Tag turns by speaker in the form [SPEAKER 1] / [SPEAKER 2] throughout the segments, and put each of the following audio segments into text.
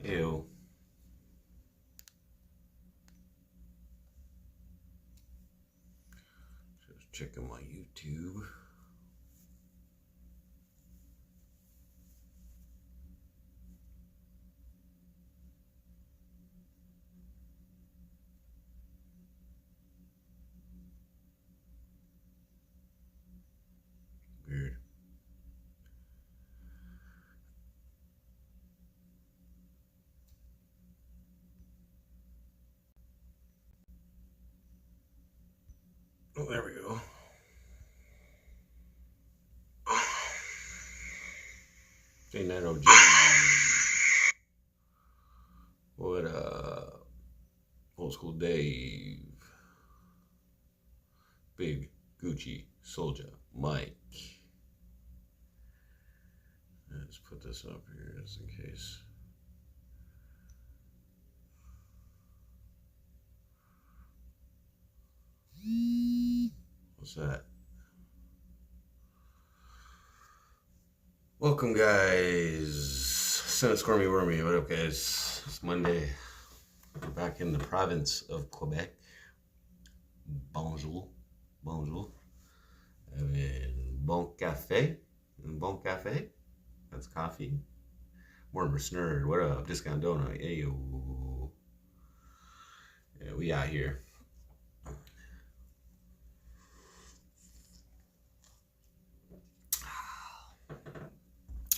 [SPEAKER 1] Ew. Just checking my YouTube. Weird. Oh, there we go. Say that OG. What Old School Dave. Big Gucci Soldier Mike. Let's put this up here just in case. What's that? Welcome, guys. Senate Squirmy Wormy. What up, guys? It's Monday. We're back in the province of Quebec. Bonjour. Bonjour. Bon café. Bon café. That's coffee. Mortimer Snurd. What up? Discount Donut. Hey, yo. Yeah, we out here.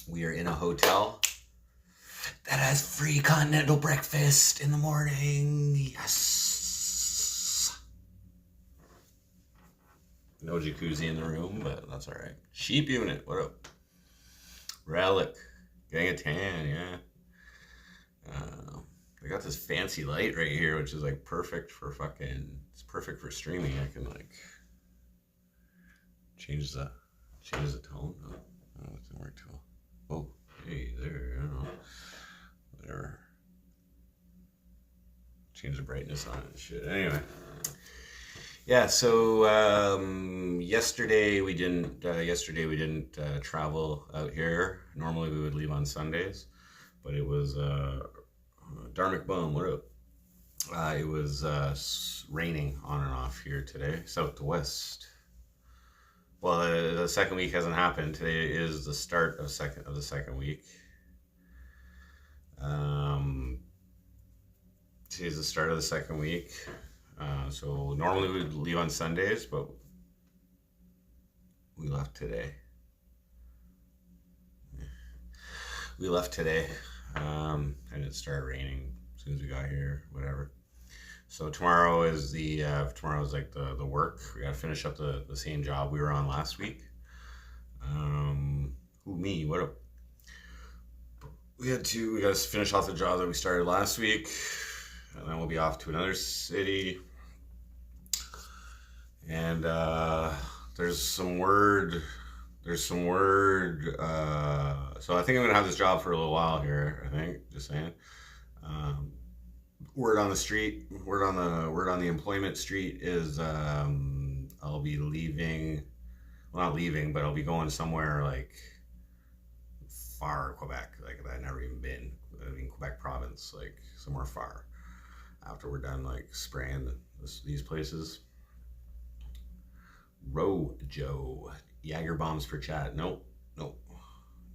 [SPEAKER 1] We are in a hotel that has free continental breakfast in the morning. Yes. No jacuzzi in the room, but that's all right. Sheep unit. What up? Relic. Getting a tan, yeah. I got this fancy light right here, which is like perfect for it's perfect for streaming. I can like change the tone. Oh, it didn't work too well. Oh, hey, there, I don't know. Whatever. Change the brightness on it and shit. Anyway. Yeah, so yesterday we didn't travel out here. Normally we would leave on Sundays, but it was Dharmic Bum, what up? It was raining on and off here today, south to west. Well, the second week hasn't happened. Today is the start of the second week. Today's the start of the second week. So normally we'd leave on Sundays, but we left today. And it started raining as soon as we got here, whatever. So tomorrow is tomorrow's like the work. We gotta finish up the same job we were on last week. Me? What up? We gotta finish off the job that we started last week, and then we'll be off to another city. And there's some word. So I think I'm gonna have this job for a little while here. I think, just saying. Word on the street, word on the employment street is I'll be leaving. Well, not leaving, but I'll be going somewhere like far Quebec, like I've never even been. I mean, Quebec province, like somewhere far. After we're done, like spraying these places. Joe, Jager bombs for chat. Nope,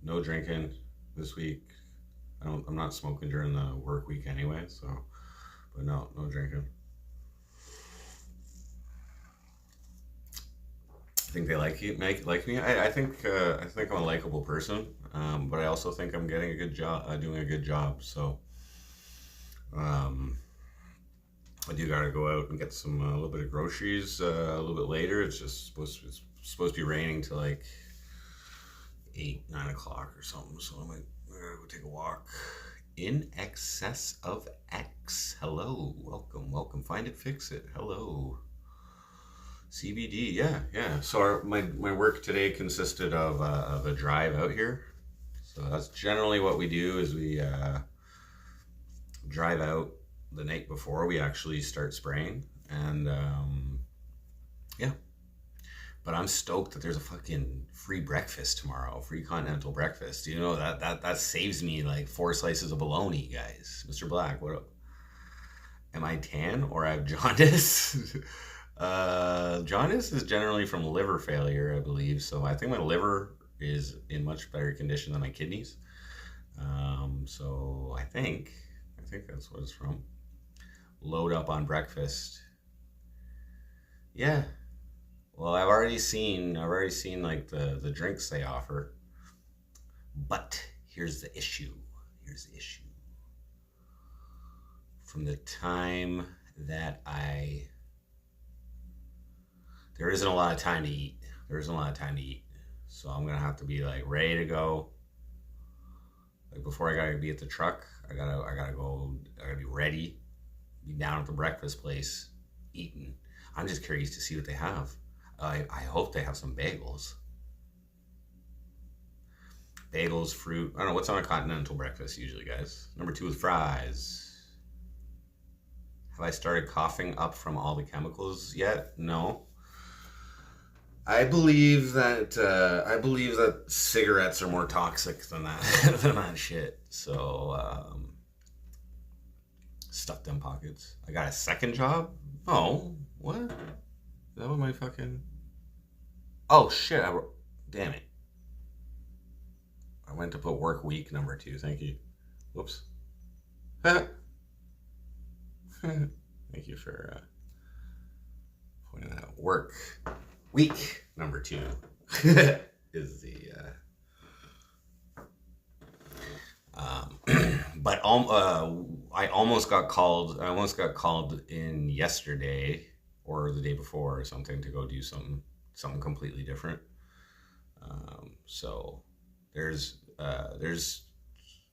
[SPEAKER 1] no drinking this week. I'm not smoking during the work week anyway, so. But no drinking. I think they like me. I think I'm a likable person, but I also think I'm getting a good job, doing a good job. So, I do gotta go out and get a little bit of groceries a little bit later. It's supposed to be raining till like 8-9 o'clock or something. So I might go take a walk. In excess of X. Hello, welcome. Find it, fix it. Hello. CBD, yeah. So my work today consisted of a drive out here. So that's generally what we do is we drive out the night before we actually start spraying, and yeah. But I'm stoked that there's a fucking free breakfast tomorrow, free continental breakfast. You know, that saves me like 4 slices of bologna, guys. Mr. Black, what up? Am I tan or I have jaundice? Jaundice is generally from liver failure, I believe. So I think my liver is in much better condition than my kidneys. So I think that's what it's from. Load up on breakfast. Yeah. Well, I've already seen like the drinks they offer. But here's the issue. From the time that there isn't a lot of time to eat. So I'm gonna have to be like ready to go. Like before I gotta be at the truck, I gotta be ready, be down at the breakfast place, eating. I'm just curious to see what they have. I hope they have some bagels. Bagels, fruit. I don't know, what's on a continental breakfast usually, guys? Number 2 is fries. Have I started coughing up from all the chemicals yet? No. I believe that cigarettes are more toxic than that shit. So stuff them pockets. I got a second job? Oh, what? Is that what my fucking... Oh shit! Damn it! I went to put work week number 2. Thank you. Whoops. Thank you for pointing that out. Work week number 2 is the but I almost got called in yesterday or the day before or something to go do something completely different. So there's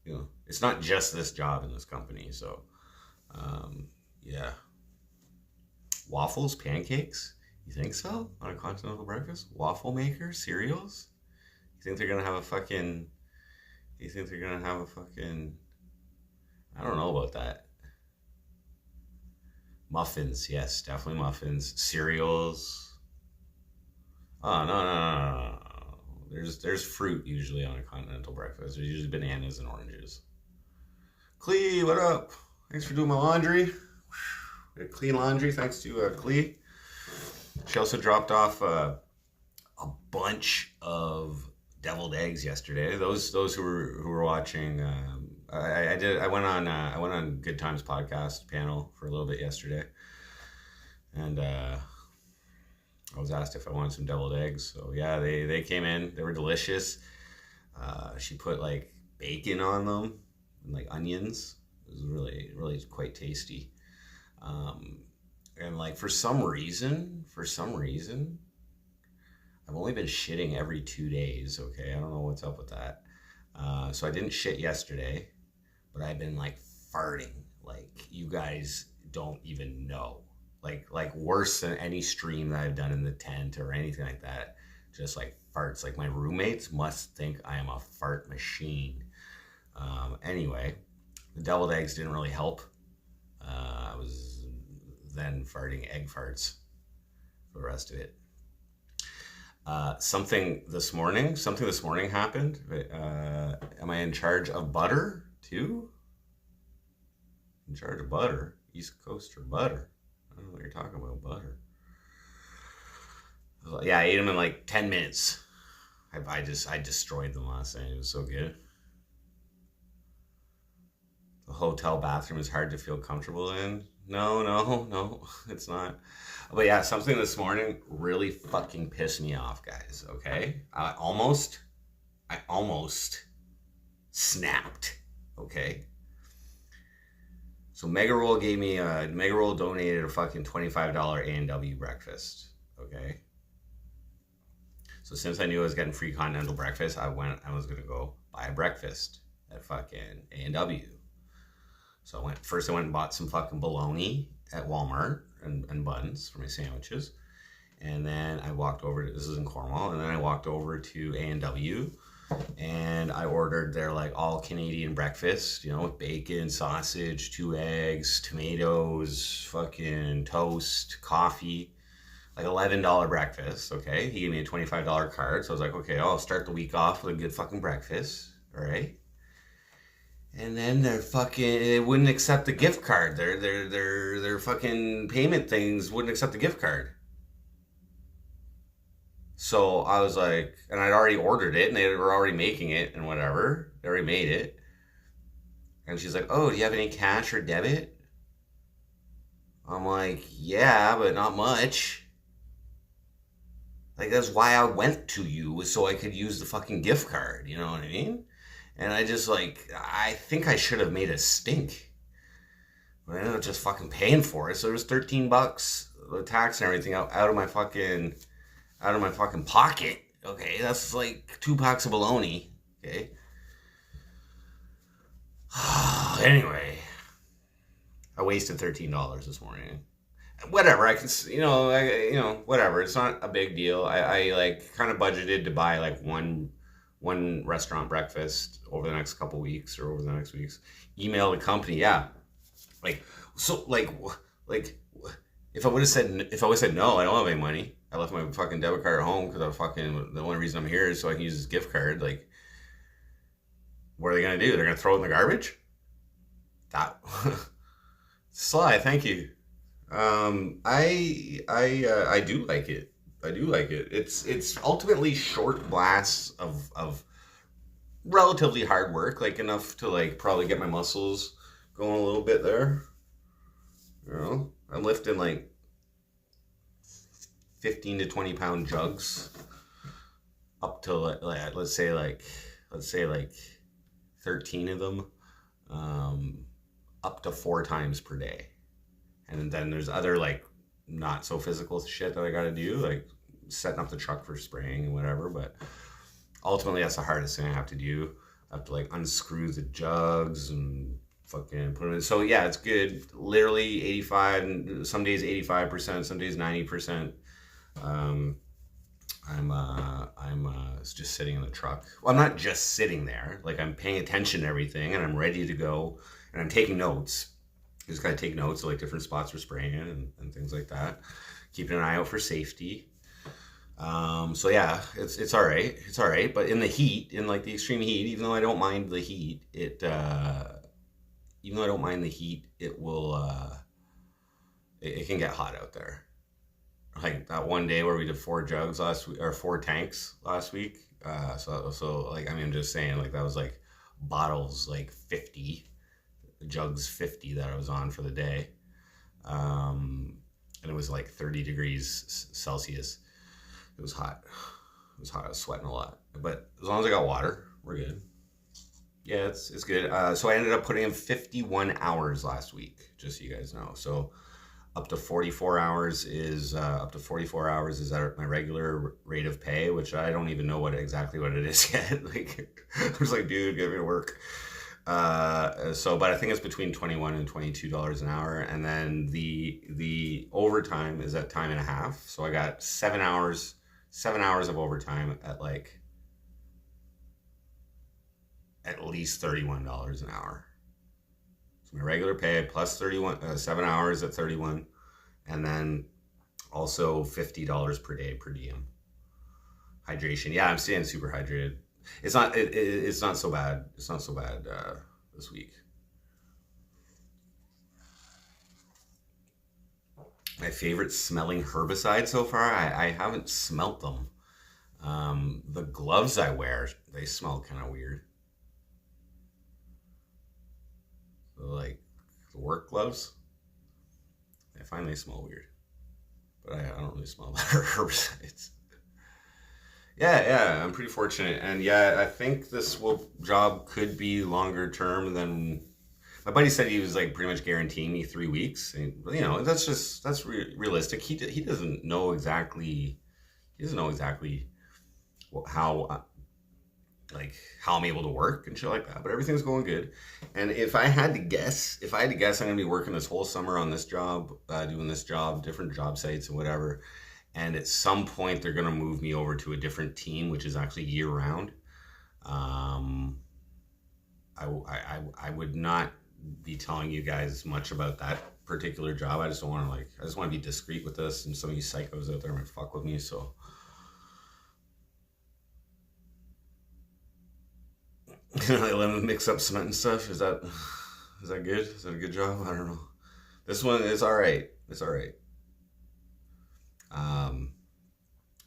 [SPEAKER 1] you know, it's not just this job in this company. So yeah. Waffles, pancakes? You think so? On a continental breakfast? Waffle maker? Cereals? You think they're gonna have a fucking... I don't know about that. Muffins, yes, definitely muffins. Cereals. Oh, no. There's fruit usually on a continental breakfast. There's usually bananas and oranges. Clee, what up? Thanks for doing my laundry. Clean laundry, thanks to Clee. She also dropped off a bunch of deviled eggs yesterday. Those who were watching, I went on Good Times podcast panel for a little bit yesterday, and I was asked if I wanted some deviled eggs. So yeah, they came in. They were delicious. She put like bacon on them and like onions. It was really quite tasty. And like for some reason, I've only been shitting every 2 days. Okay, I don't know what's up with that. So I didn't shit yesterday, but I've been like farting. Like you guys don't even know. Like worse than any stream that I've done in the tent or anything like that. Just like farts. Like my roommates must think I am a fart machine. Anyway, the deviled eggs didn't really help. I was then farting egg farts for the rest of it. Something this morning happened. Am I in charge of butter too? In charge of butter? East Coaster butter? I don't know what you're talking about, butter. Yeah, I ate them in like 10 minutes. I destroyed them last night. It was so good. The hotel bathroom is hard to feel comfortable in. No, it's not. But yeah, something this morning really fucking pissed me off, guys, okay? I almost snapped, okay? So Mega Roll donated a fucking $25 A&W breakfast, okay? So since I knew I was getting free continental breakfast, I was gonna go buy a breakfast at fucking A&W. So I went and bought some fucking bologna at Walmart and buns for my sandwiches. And then I walked over to, this is in Cornwall, and then I walked over to A&W and I ordered their like all Canadian breakfast, you know, with bacon, sausage, 2 eggs, tomatoes, fucking toast, coffee, like $11 breakfast. Okay, he gave me a $25 card, so I was like, okay, I'll start the week off with a good fucking breakfast. All right. And then they wouldn't accept the gift card. Their fucking payment things wouldn't accept the gift card. So I was like, and I'd already ordered it, and they were already making it, and whatever. They already made it. And she's like, "Oh, do you have any cash or debit?" I'm like, "Yeah, but not much." Like, that's why I went to you, was so I could use the fucking gift card. You know what I mean? And I just like, I think I should have made it stink. But I ended up just fucking paying for it. So it was $13, the tax and everything out of my fucking pocket. Okay, that's like 2 packs of bologna. Okay. Anyway, I wasted $13 this morning. Whatever, I can, whatever. It's not a big deal. I like kind of budgeted to buy like one restaurant breakfast over the next couple weeks or over the next weeks. Email the company, yeah. Like, so like if I would have said no, I don't have any money. I left my fucking debit card at home because the only reason I'm here is so I can use this gift card. Like, what are they gonna do? They're gonna throw it in the garbage? That Sly, thank you. I do like it. I do like it. It's ultimately short blasts of relatively hard work, like enough to like probably get my muscles going a little bit there. You know, I'm lifting like 15 to 20 pound jugs up to let's say like 13 of them, up to 4 times per day. And then there's other like not so physical shit that I got to do, like setting up the truck for spraying and whatever. But ultimately, that's the hardest thing I have to do. I have to like unscrew the jugs and fucking put them in. So yeah, it's good. Literally 85, and some days 85%, some days 90%. I'm just sitting in the truck. Well, I'm not just sitting there. Like, I'm paying attention to everything, and I'm ready to go, and I'm taking notes. You just gotta take notes of like different spots we're spraying in and things like that. Keeping an eye out for safety. So yeah, it's all right. It's all right. But in the heat, in like the extreme heat, even though I don't mind the heat, it will it can get hot out there. Like that one day where we did 4 jugs last week, or 4 tanks last week. So like, I mean, I'm just saying, like, that was like bottles like 50, jugs 50 that I was on for the day. And it was like 30 degrees Celsius. It was hot. It was hot. I was sweating a lot. But as long as I got water, we're good. Yeah, it's good. So I ended up putting in 51 hours last week, just so you guys know. So up to 44 hours is at my regular rate of pay, which I don't even know exactly what it is yet. Like, I was like, dude, get me to work. But I think it's between $21 and $22 an hour, and then the overtime is at time and a half. So I got 7 hours of overtime at like at least $31 an hour. So my regular pay plus 7 hours at 31, and then also $50 per day per diem. Hydration, yeah, I'm staying super hydrated. It's not so bad. It's not so bad this week. My favorite smelling herbicide so far, I haven't smelt them. The gloves I wear, they smell kind of weird. So like the work gloves, I find they smell weird. But I don't really smell herbicides. Yeah, I'm pretty fortunate, and yeah, I think this job could be longer term than my buddy said. He was like pretty much guaranteeing me 3 weeks, and that's realistic. He doesn't know exactly how how I'm able to work and shit like that, but everything's going good. And if I had to guess, I'm gonna be working this whole summer on this job, doing this job, different job sites and whatever. And at some point, they're going to move me over to a different team, which is actually year round. I would not be telling you guys much about that particular job. I just don't want to I just want to be discreet with this, and some of you psychos out there might fuck with me. So let me mix up cement and stuff. Is that good? Is that a good job? I don't know. This one is all right. It's all right.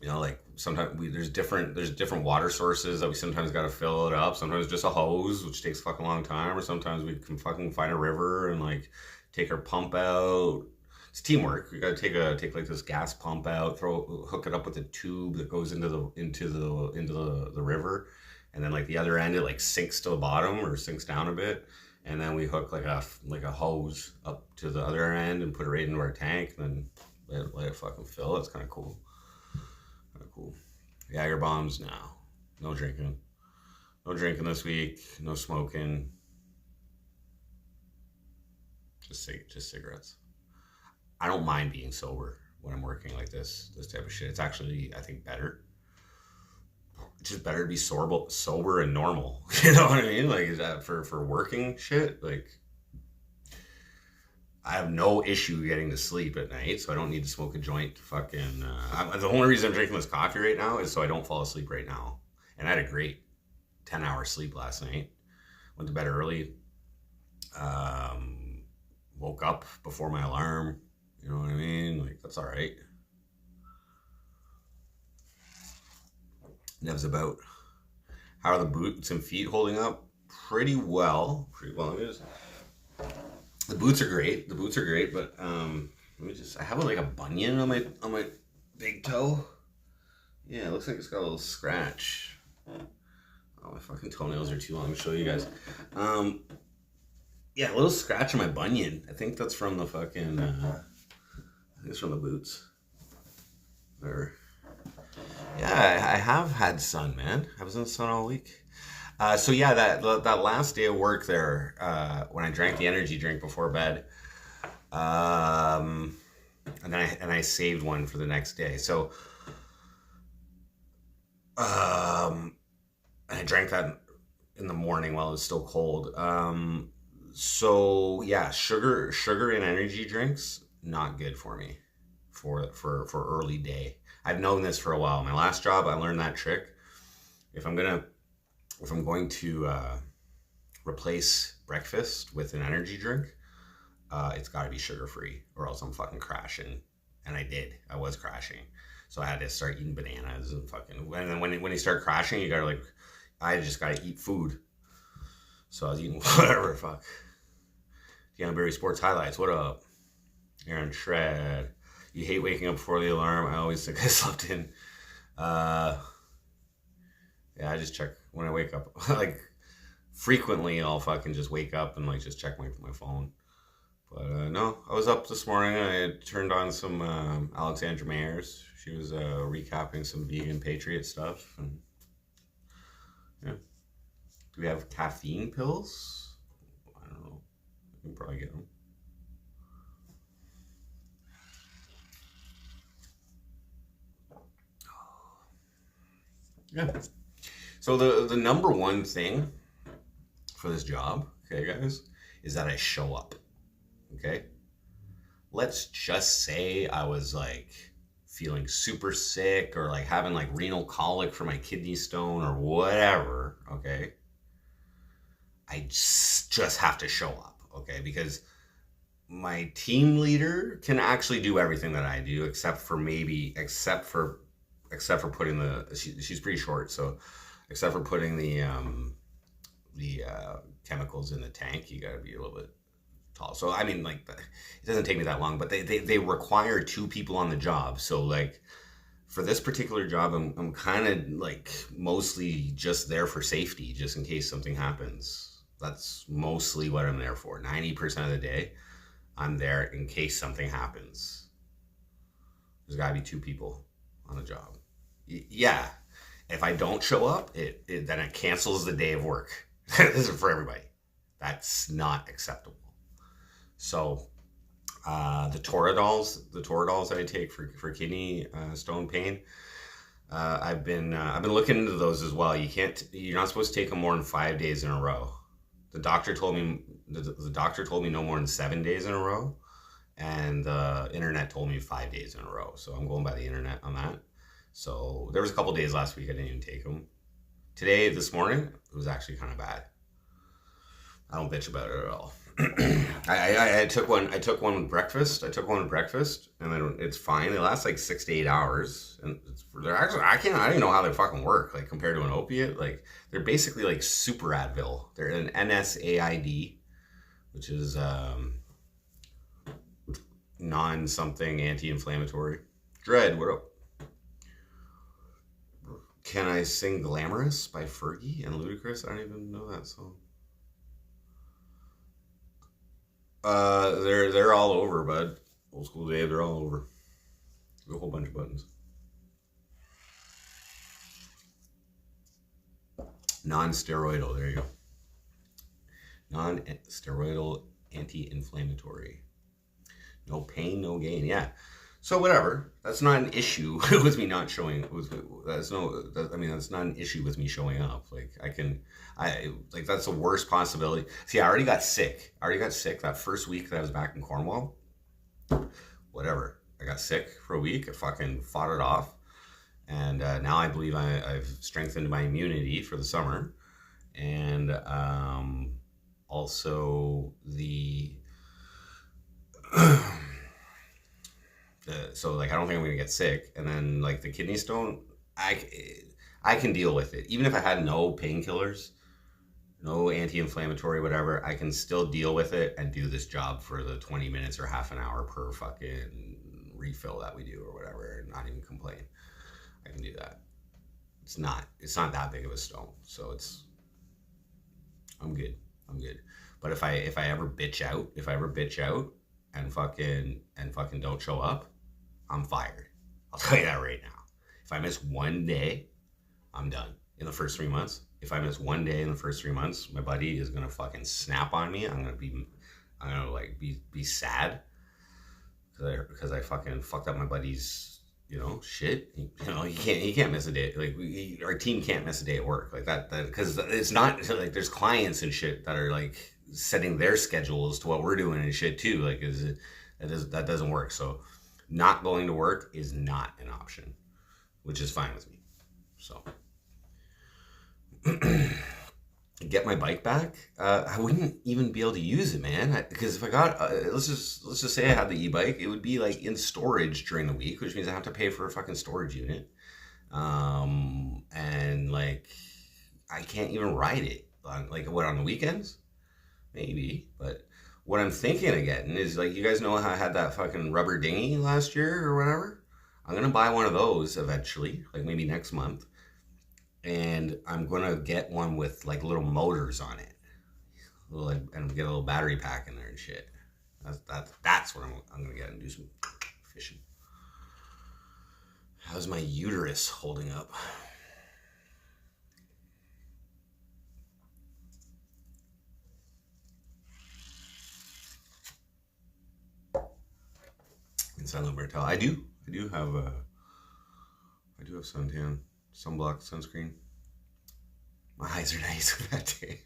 [SPEAKER 1] Like sometimes there's different water sources that we sometimes got to fill it up. Sometimes just a hose, which takes a fucking long time, or sometimes we can fucking find a river and take our pump out. It's teamwork. We got to take like this gas pump out, hook it up with a tube that goes into the river, and then like the other end it sinks to the bottom or sinks down a bit, and then we hook like a hose up to the other end and put it right into our tank, and then let it fucking fill. It's kind of cool. Cool. Jager bombs, no drinking. No drinking this week. No smoking. Just cigarettes. I don't mind being sober when I'm working like this type of shit. It's actually, I think, better. It's just better to be sober and normal. You know what I mean? Is that for working shit? I have no issue getting to sleep at night, so I don't need to smoke a joint. The only reason I'm drinking this coffee right now is so I don't fall asleep right now. And I had a great 10-hour sleep last night. Went to bed early. Woke up before my alarm. You know what I mean? That's all right. Nev's about. How are the boots and feet holding up? Pretty well. The boots are great. But I have a bunion on my big toe. Yeah, it looks like it's got a little scratch. Oh, my fucking toenails are too long to show you guys. Yeah, a little scratch on my bunion. I think that's from the fucking. I think it's from the boots. Yeah, I have had sun, man. I was in the sun all week. So yeah, that last day of work there, when I drank the energy drink before bed, and I saved one for the next day. So, and I drank that in the morning while it was still cold. So yeah, sugar in energy drinks, not good for me for early day. I've known this for a while. My last job, I learned that trick. If I'm going to replace breakfast with an energy drink, it's got to be sugar-free, or else I'm fucking crashing. And I was crashing. So I had to start eating bananas and then when you start crashing, I just got to eat food. So I was eating whatever, fuck. Berry Sports Highlights, what up? Aaron Shred. You hate waking up before the alarm. I always think I slept in. Yeah, I just check when I wake up. Frequently, I'll fucking just wake up and just check my phone. But no, I was up this morning. I had turned on some Alexandra Mayers. She was recapping some vegan patriot stuff. And yeah, do we have caffeine pills? I don't know. I can probably get them. Yeah. So the number one thing for this job, okay, guys, is that I show up. Okay? Let's just say I was feeling super sick or having renal colic for my kidney stone or whatever, okay? I just have to show up, okay? Because my team leader can actually do everything that I do except for putting she's pretty short, so except for putting the chemicals in the tank, you got to be a little bit tall. So I mean, it doesn't take me that long, but they require two people on the job. So for this particular job, I'm kind of mostly just there for safety, just in case something happens. That's mostly what I'm there for. 90% of the day, I'm there in case something happens. There's got to be two people on the job. Yeah, if I don't show up, then it cancels the day of work. This is for everybody. That's not acceptable. So the Toradol's that I take for kidney stone pain, I've been looking into those as well. You're not supposed to take them more than 5 days in a row. The doctor told me The doctor told me no more than 7 days in a row, and the internet told me 5 days in a row. So I'm going by the internet on that. So there was a couple days last week I didn't even take them. Today, this morning, it was actually kind of bad. I don't bitch about it at all. I took one. I took one with breakfast. And then it's fine. They last like 6 to 8 hours, and they're actually I don't even know how they fucking work. Like compared to an opiate, like they're basically like super Advil. They're an NSAID, which is non-something anti-inflammatory. Dread, what up? Can I Sing Glamorous by Fergie and Ludacris? I don't even know that song. They're all over, bud. Old school Dave, they're all over. A whole bunch of buttons. Non-steroidal, there you go. Non-steroidal anti-inflammatory. No pain, no gain. Yeah. So whatever. That's not an issue with me not showing. That's not an issue with me showing up. Like that's the worst possibility. See, I already got sick. That first week that I was back in Cornwall. Whatever. I got sick for a week. I fucking fought it off, and now I believe I've strengthened my immunity for the summer, and also the. So like I don't think I'm gonna get sick, and then like the kidney stone, I can deal with it. Even if I had no painkillers, no anti-inflammatory, whatever, I can still deal with it and do this job for the 20 minutes or half an hour per fucking refill that we do or whatever, and not even complain. I can do that. It's not that big of a stone, so I'm good. But if I ever bitch out and fucking don't show up, I'm fired. I'll tell you that right now. If I miss one day, I'm done. In the first 3 months, if I miss one day in the first 3 months, my buddy is gonna fucking snap on me. I'm gonna like be sad because I fucking fucked up my buddy's shit. He can't miss a day. Like our team can't miss a day at work like that because it's not like there's clients and shit that are like setting their schedules to what we're doing and shit too. Like that doesn't work. So not going to work is not an option, which is fine with me. So get my bike back. I wouldn't even be able to use it, man. Because if I got let's just say I had the e-bike, it would be like in storage during the week, which means I have to pay for a fucking storage unit. And like I can't even ride it on the weekends. Maybe, but what I'm thinking of getting is like, you guys know how I had that fucking rubber dinghy last year or whatever? I'm gonna buy one of those eventually, like maybe next month, and I'm gonna get one with like little motors on it, and get a little battery pack in there and shit. That's what I'm gonna get and do some fishing. How's my uterus holding up? Inside Bertel. I do have suntan, sunblock, sunscreen. My eyes are nice with that day.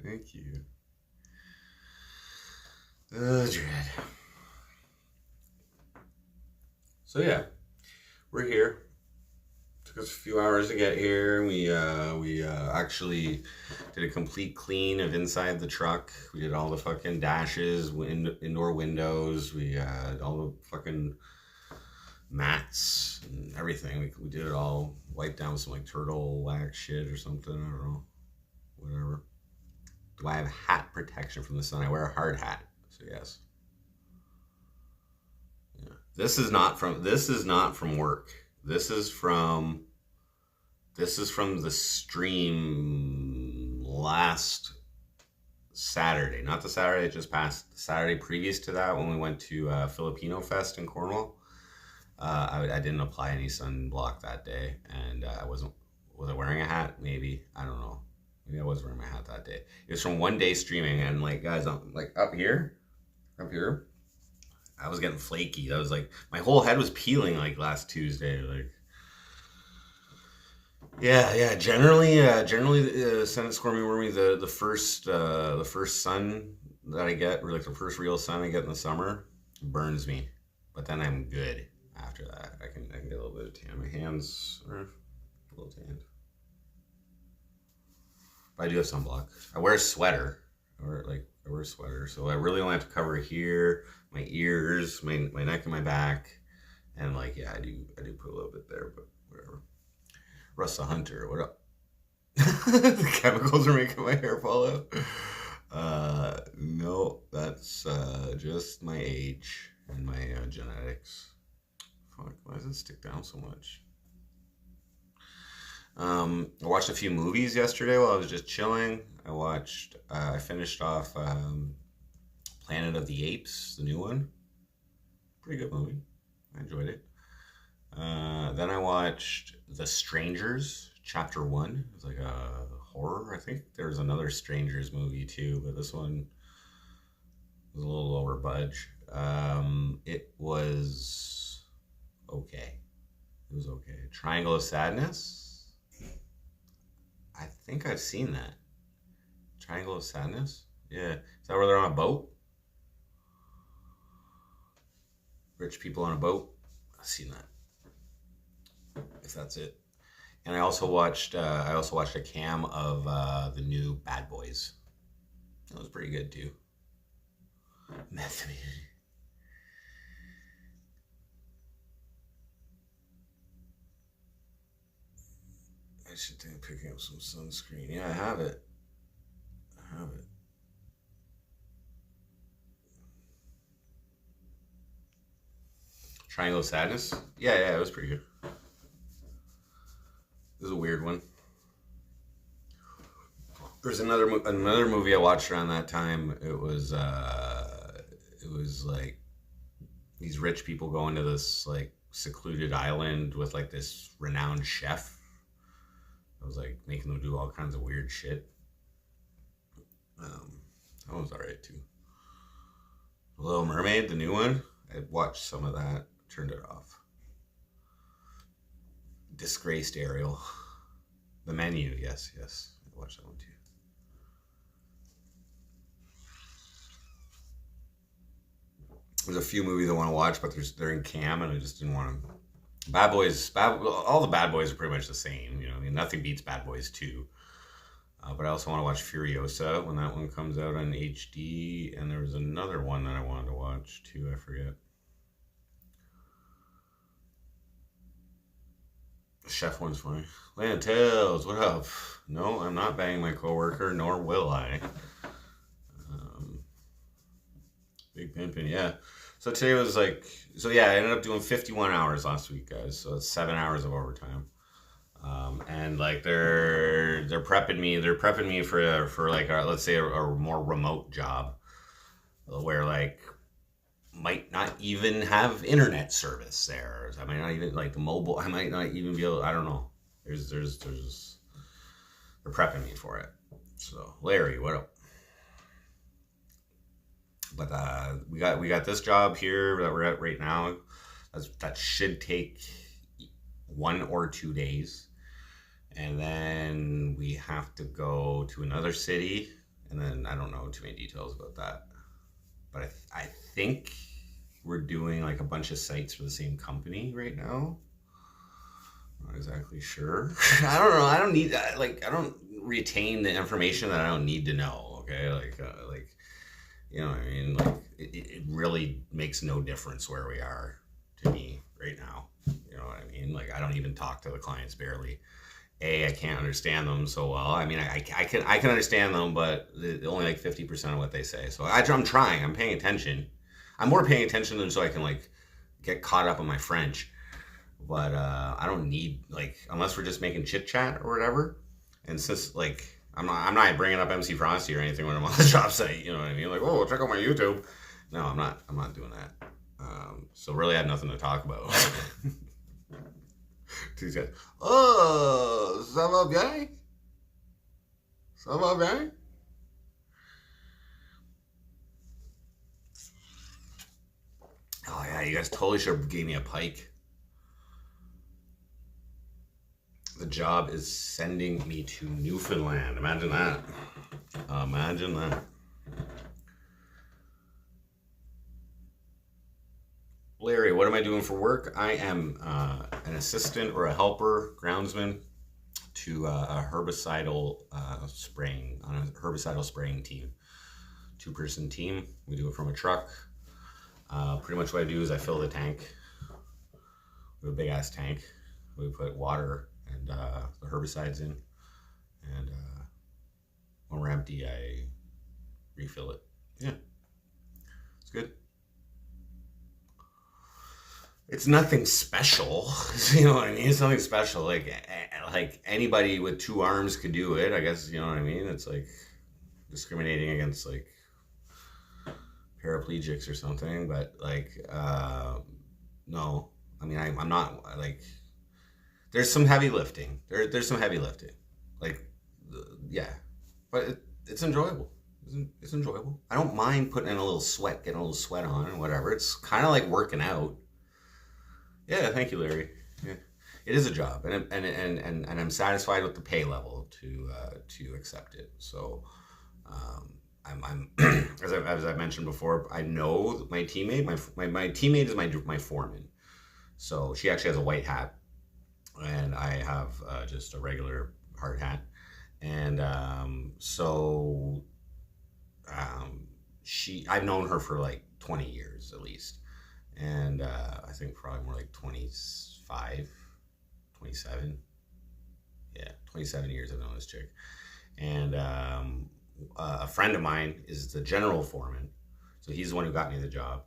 [SPEAKER 1] Thank you. Dread. So yeah, we're here. Took us a few hours to get here. We actually did a complete clean of inside the truck. We did all the fucking dashes, indoor windows. We had all the fucking mats and everything. We did it all. Wiped down with some like turtle wax shit or something. I don't know. Whatever. Do I have hat protection from the sun? I wear a hard hat. So yes. Yeah. This is not from work. This is from the stream last Saturday. Not the Saturday that just passed. The Saturday previous to that, when we went to Filipino Fest in Cornwall. I didn't apply any sunblock that day, and was I wearing a hat? Maybe. I don't know. Maybe I was wearing my hat that day. It was from one day streaming, and like, guys, I'm like up here, I was getting flaky. That was like, my whole head was peeling like last Tuesday. Like, Yeah. Generally, Senate Squirmy Wormy, the first sun that I get, or like the first real sun I get in the summer, burns me. But then I'm good after that. I can get a little bit of tan. My hands are a little tanned. But I do have sunblock. I wear a sweater. I wear a sweater, so I really only have to cover here, my ears, my neck and my back, and like yeah, I do put a little bit there, but whatever. Russ the Hunter, what up? The chemicals are making my hair fall out. No, that's just my age and my genetics. Fuck, why does it stick down so much? I watched a few movies yesterday while I was just chilling. I finished off Planet of the Apes, the new one. Pretty good movie. I enjoyed it. Then I watched The Strangers, Chapter 1. It was like a horror, I think. There's another Strangers movie too, but this one was a little lower budge. It was okay. It was okay. Triangle of Sadness. I think I've seen that. Triangle of Sadness? Yeah. Is that where they're on a boat? Rich people on a boat? I've seen that. If that's it. And I also watched a cam of the new Bad Boys. That was pretty good too. Meth. I should think picking up some sunscreen. Yeah, I have it. I have it. Triangle of Sadness. Yeah, it was pretty good. It was a weird one. There's another movie I watched around that time. It was like these rich people go into this like secluded island with like this renowned chef. I was like making them do all kinds of weird shit. Um, that was alright too. Little Mermaid, the new one. I watched some of that. Turned it off. Disgraced Ariel. The Menu. Yes. I watched that one too. There's a few movies I want to watch, but they're in cam, and I just didn't want to. All the Bad Boys are pretty much the same. You know, I mean, nothing beats Bad Boys 2. But I also want to watch Furiosa when that one comes out on HD. And there was another one that I wanted to watch too. I forget. The chef one's funny. Land Tails, what up? No, I'm not banging my coworker, nor will I. Um, Big pimpin', yeah. So today was like, so yeah, I ended up doing 51 hours last week, guys. So it's 7 hours of overtime. And like they're prepping me for like let's say a more remote job where like might not even have internet service there. I might not even like the mobile. I might not even be able. I don't know. There's they're prepping me for it. So Larry, what up? But we got this job here that we're at right now. That should take 1 or 2 days, and then we have to go to another city, and then I don't know too many details about that. But I think we're doing like a bunch of sites for the same company right now. Not exactly sure. I don't know. I don't need like I don't retain the information that I don't need to know. Okay, like you know what I mean. Like it really makes no difference where we are to me right now. You know what I mean? Like I don't even talk to the clients barely. I can't understand them so well. I mean, I can understand them, but only like 50% of what they say. So I'm trying. I'm paying attention. I'm more paying attention than so I can like get caught up in my French. But I don't need like unless we're just making chit chat or whatever. And since like I'm not bringing up MC Frosty or anything when I'm on the job site. You know what I mean? Like, oh, check out my YouTube. No, I'm not doing that. So really, I had nothing to talk about. These guys. Oh, ça va bien? Ça va bien? Oh yeah, you guys totally should have gave me a pike. job is sending me to Newfoundland. Imagine that. Imagine that. Larry, what am I doing for work? I am an assistant or a helper, groundsman to a herbicidal spraying, on a herbicidal spraying team. 2-person team. We do it from a truck. Pretty much what I do is I fill the tank. We have a big ass tank. We put water and the herbicides in, and when we're empty, I refill it. Yeah, it's good. It's nothing special, you know what I mean? It's nothing special. Like anybody with 2 arms could do it. I guess, you know what I mean. It's like discriminating against like paraplegics or something, but like no. I mean, I'm not like. There's some heavy lifting. There's some heavy lifting, like yeah, but it's enjoyable. It's enjoyable. I don't mind putting in a little sweat, getting a little sweat on and whatever. It's kind of like working out. Yeah, thank you, Larry. Yeah. It is a job, and I'm satisfied with the pay level to accept it. So, I'm as I mentioned before, I know my teammate. My teammate is my foreman. So she actually has a white hat, and I have just a regular hard hat, and I've known her for like 20 years at least. And I think probably more like 25, 27. Yeah, 27 years I've known this chick. And a friend of mine is the general foreman. So he's the one who got me the job.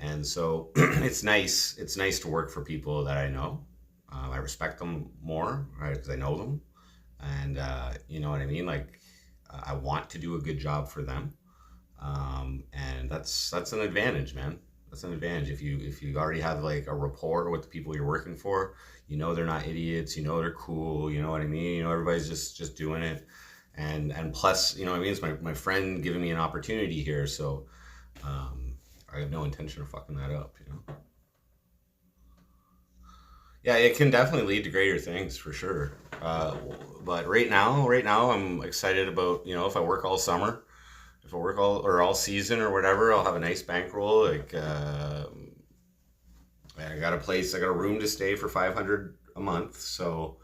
[SPEAKER 1] And so it's nice. It's nice to work for people that I know. I respect them more, right? Because I know them. And you know what I mean? Like, I want to do a good job for them. And that's an advantage, man. That's an advantage. If you already have like a rapport with the people you're working for, you know they're not idiots, you know they're cool, you know what I mean? You know, everybody's just doing it. And plus, you know what I mean? It's my friend giving me an opportunity here, so I have no intention of fucking that up, you know? Yeah, it can definitely lead to greater things for sure. But right now I'm excited about, you know, if I work all summer, if I work all season or whatever, I'll have a nice bankroll. Like I got a room to stay for $500 a month. So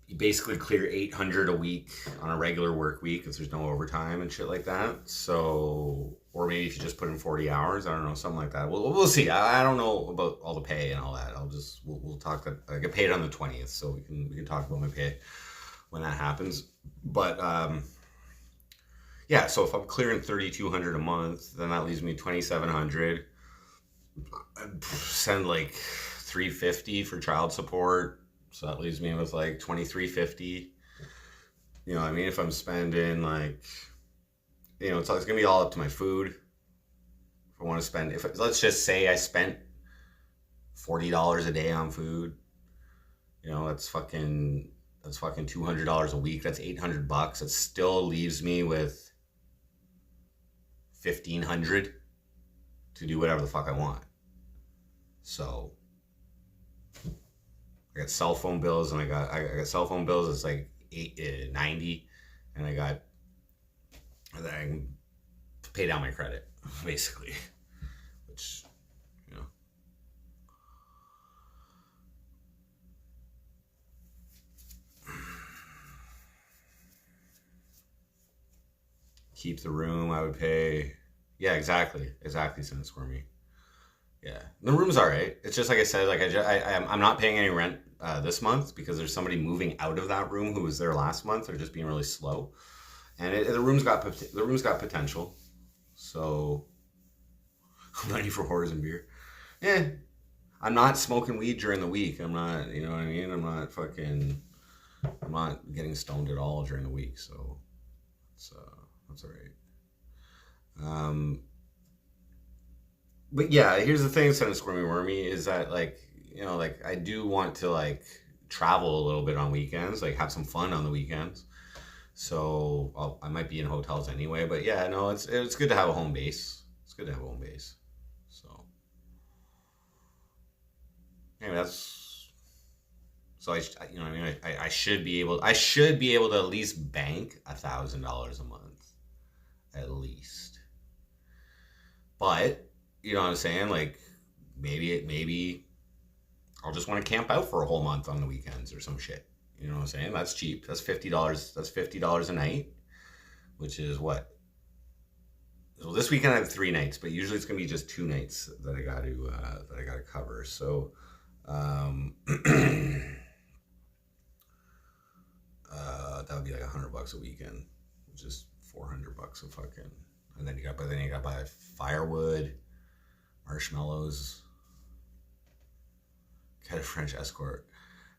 [SPEAKER 1] you basically clear $800 a week on a regular work week if there's no overtime and shit like that. So, or maybe if you just put in 40 hours, I don't know, something like that. We'll see. I don't know about all the pay and all that. We'll talk. I get paid on the 20th, so we can talk about my pay when that happens. But yeah, so if I'm clearing $3,200 a month, then that leaves me $2,700. I'd send like $350 for child support, so that leaves me with like $2,350. You know what I mean? If I'm spending like, you know, it's gonna be all up to my food. If I want to spend, let's just say I spent $40 a day on food, you know, that's fucking $200 a week. That's $800. It still leaves me with $1,500 to do whatever the fuck I want. So I got cell phone bills, and I got cell phone bills. It's like $90, and I can pay down my credit basically, which, you know. Keep the room, I would pay. Yeah, exactly, Senate Squirmy. Yeah, the room's all right. It's just like I said, like I'm not paying any rent this month because there's somebody moving out of that room who was there last month. They're just being really slow, and the room's got potential. So I'm ready for whores and beer. Yeah, I'm not smoking weed during the week. I'm not, you know what I mean? I'm not getting stoned at all during the week. So that's all right. But yeah, here's the thing, Senate Squirmy Wormy, is that like, you know, like I do want to like travel a little bit on weekends, like have some fun on the weekends. So I might be in hotels anyway, but yeah, no, it's good to have a home base. It's good to have a home base. So anyway, that's So you know what I mean? I should be able to at least bank $1,000 a month, at least. But you know what I'm saying? Like maybe I'll just want to camp out for a whole month on the weekends or some shit. You know what I'm saying? That's cheap. That's $50. That's $50 a night, which is what? Well, this weekend I have 3 nights, but usually it's gonna be just 2 nights that I got to cover. So, that would be like $100 a weekend, which is $400 a fucking. And then you got to buy firewood, marshmallows, get a French escort.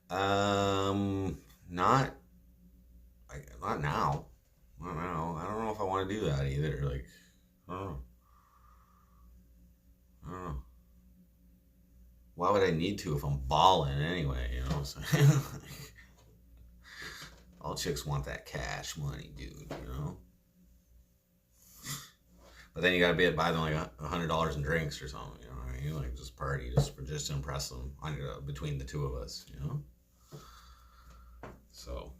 [SPEAKER 1] Not not now. I don't know. I don't know if I want to do that either. Like, I don't know. I don't know. Why would I need to if I'm balling anyway? You know what I'm saying? All chicks want that cash money, dude. You know. But then you gotta buy them like $100 in drinks or something. You know what I mean? Like just party, just to impress them between the two of us. You know. So,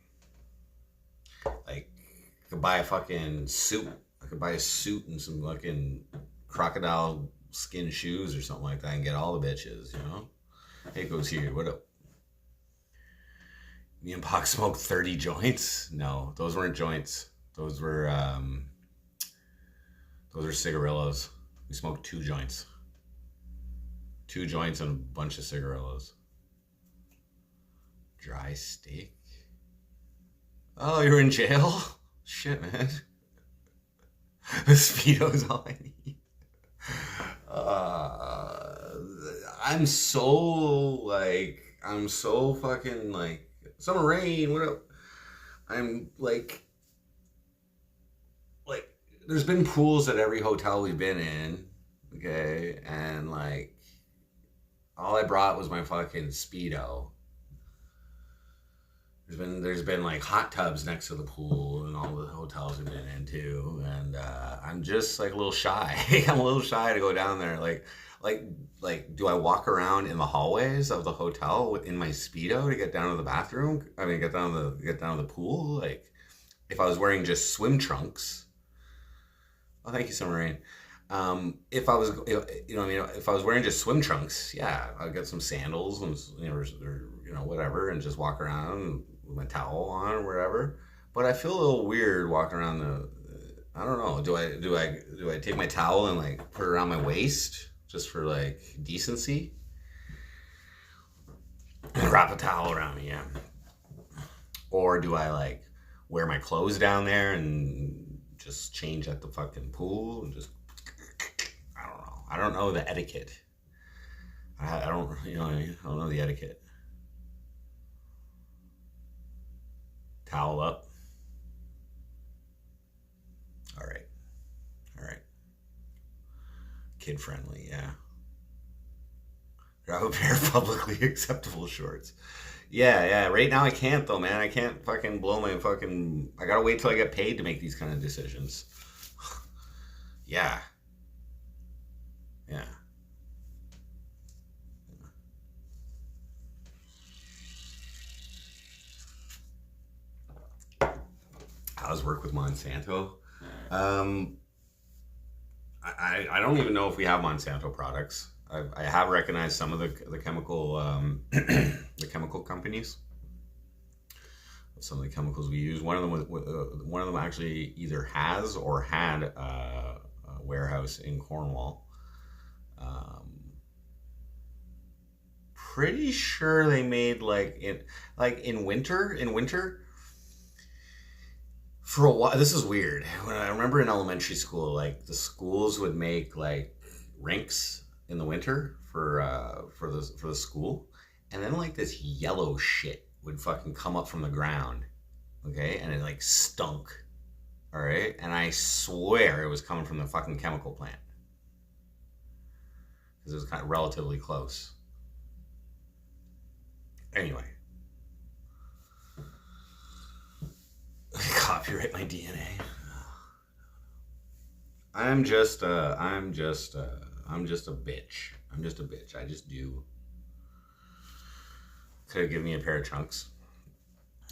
[SPEAKER 1] like, I could buy a fucking suit. I could buy a suit and some fucking crocodile skin shoes or something like that and get all the bitches, you know? Hey, goes here. What up? Me and Pac smoked 30 joints? No, those weren't joints. Those were cigarillos. We smoked 2 joints. 2 joints and a bunch of cigarillos. Dry steak? Oh, you're in jail? Shit, man. The Speedo's all I need. I'm so fucking like, Summer Rain, what up? I'm like, there's been pools at every hotel we've been in, okay? And like, all I brought was my fucking Speedo. There's been like hot tubs next to the pool and all the hotels we've been into, and I'm just like a little shy. I'm a little shy to go down there. Like, do I walk around in the hallways of the hotel in my Speedo to get down to the bathroom? I mean, get down to the pool. Like, if I was wearing just swim trunks. Oh, thank you, Summer Rain. If I was, if I was wearing just swim trunks, yeah, I'd get some sandals and or whatever, and just walk around with my towel on or whatever. But I feel a little weird walking around I don't know. Do I take my towel and like put it around my waist just for like decency? And wrap a towel around me, yeah. Or do I like wear my clothes down there and just change at the fucking pool and just, I don't know. I don't know the etiquette. I don't, you know what I mean? I don't know the etiquette. Towel up. All right. Kid friendly, yeah. Grab a pair of publicly acceptable shorts. Yeah. Right now I can't though, man. I can't fucking blow my fucking. I gotta wait till I get paid to make these kind of decisions. Yeah. How's work with Monsanto? I don't even know if we have Monsanto products. I have recognized some of the chemical the chemical companies. Some of the chemicals we use. One of them actually either has or had a warehouse in Cornwall. Pretty sure they made in winter. For a while, this is weird. When I remember in elementary school, like the schools would make like rinks in the winter for the school, and then like this yellow shit would fucking come up from the ground, okay, and it like stunk, all right, and I swear it was coming from the fucking chemical plant because it was kind of relatively close. Anyway. Copyright my DNA. I'm just a bitch. I just do. Could have given me a pair of chunks.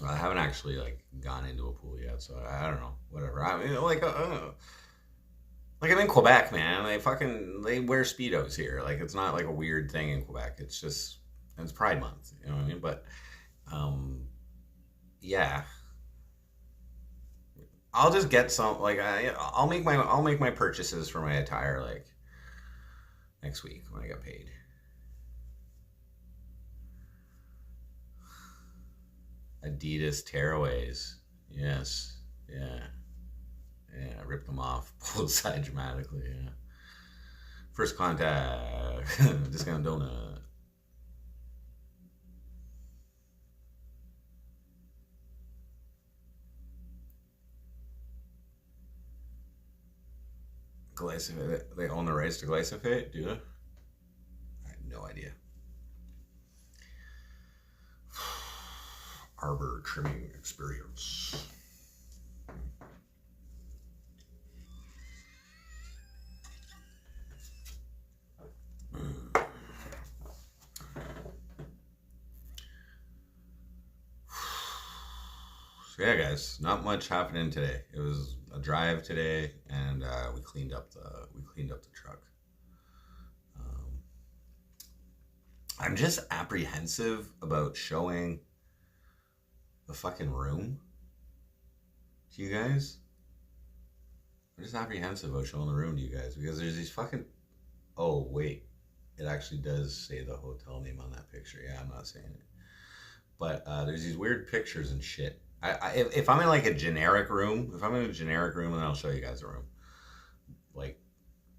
[SPEAKER 1] I haven't actually like gone into a pool yet, so I don't know. Whatever. I mean, like I'm in Quebec, man. They wear speedos here. Like it's not like a weird thing in Quebec. It's Pride Month. You know what I mean? But um, yeah, I'll just get some. Like I'll make my purchases for my attire like next week when I get paid. Adidas tearaways. Yes. Yeah. Yeah. Rip them off. Pull aside dramatically. Yeah. First contact. Discount donut. Glyphosate. They own the rights to glyphosate, do they? I have no idea. Arbor trimming experience. So yeah, guys, not much happening today. It was a drive today, and we cleaned up the truck. Um, I'm just apprehensive about showing the fucking room to you guys. I'm just apprehensive about showing the room to you guys because there's these fucking. Oh wait, it actually does say the hotel name on that picture. Yeah, I'm not saying it, but there's these weird pictures and shit. If I'm in like a generic room, if I'm in a generic room, then I'll show you guys a room. Like,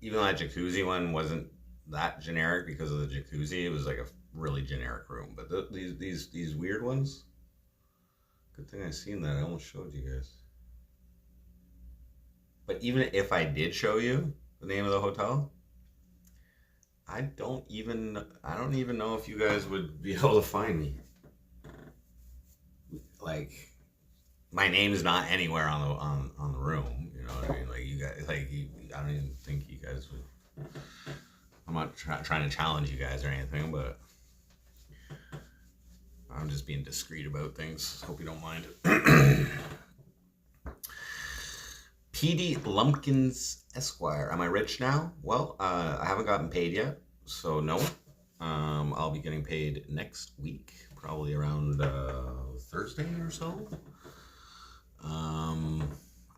[SPEAKER 1] even though that jacuzzi one wasn't that generic because of the jacuzzi, it was like a really generic room. But these weird ones, good thing I seen that. I almost showed you guys. But even if I did show you the name of the hotel, I don't even know if you guys would be able to find me. Like, my name is not anywhere on the room. You know what I mean? Like you guys, I don't even think you guys would. I'm not trying to challenge you guys or anything, but I'm just being discreet about things. Hope you don't mind. PD Lumpkins Esquire. Am I rich now? Well, I haven't gotten paid yet, so no. I'll be getting paid next week, probably around Thursday or so.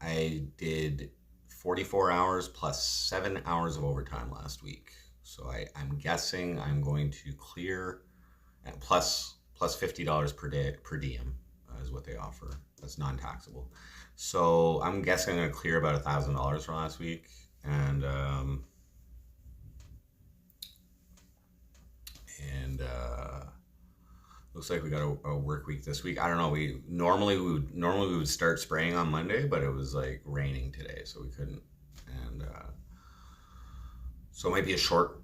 [SPEAKER 1] I did 44 hours plus 7 hours of overtime last week. So I'm guessing I'm going to clear, and plus $50 per day per diem is what they offer. That's non-taxable. So I'm guessing I'm going to clear about $1,000 from last week, and looks like we got a work week this week. I don't know. We normally would start spraying on Monday, but it was like raining today, so we couldn't. And so it might be a shorter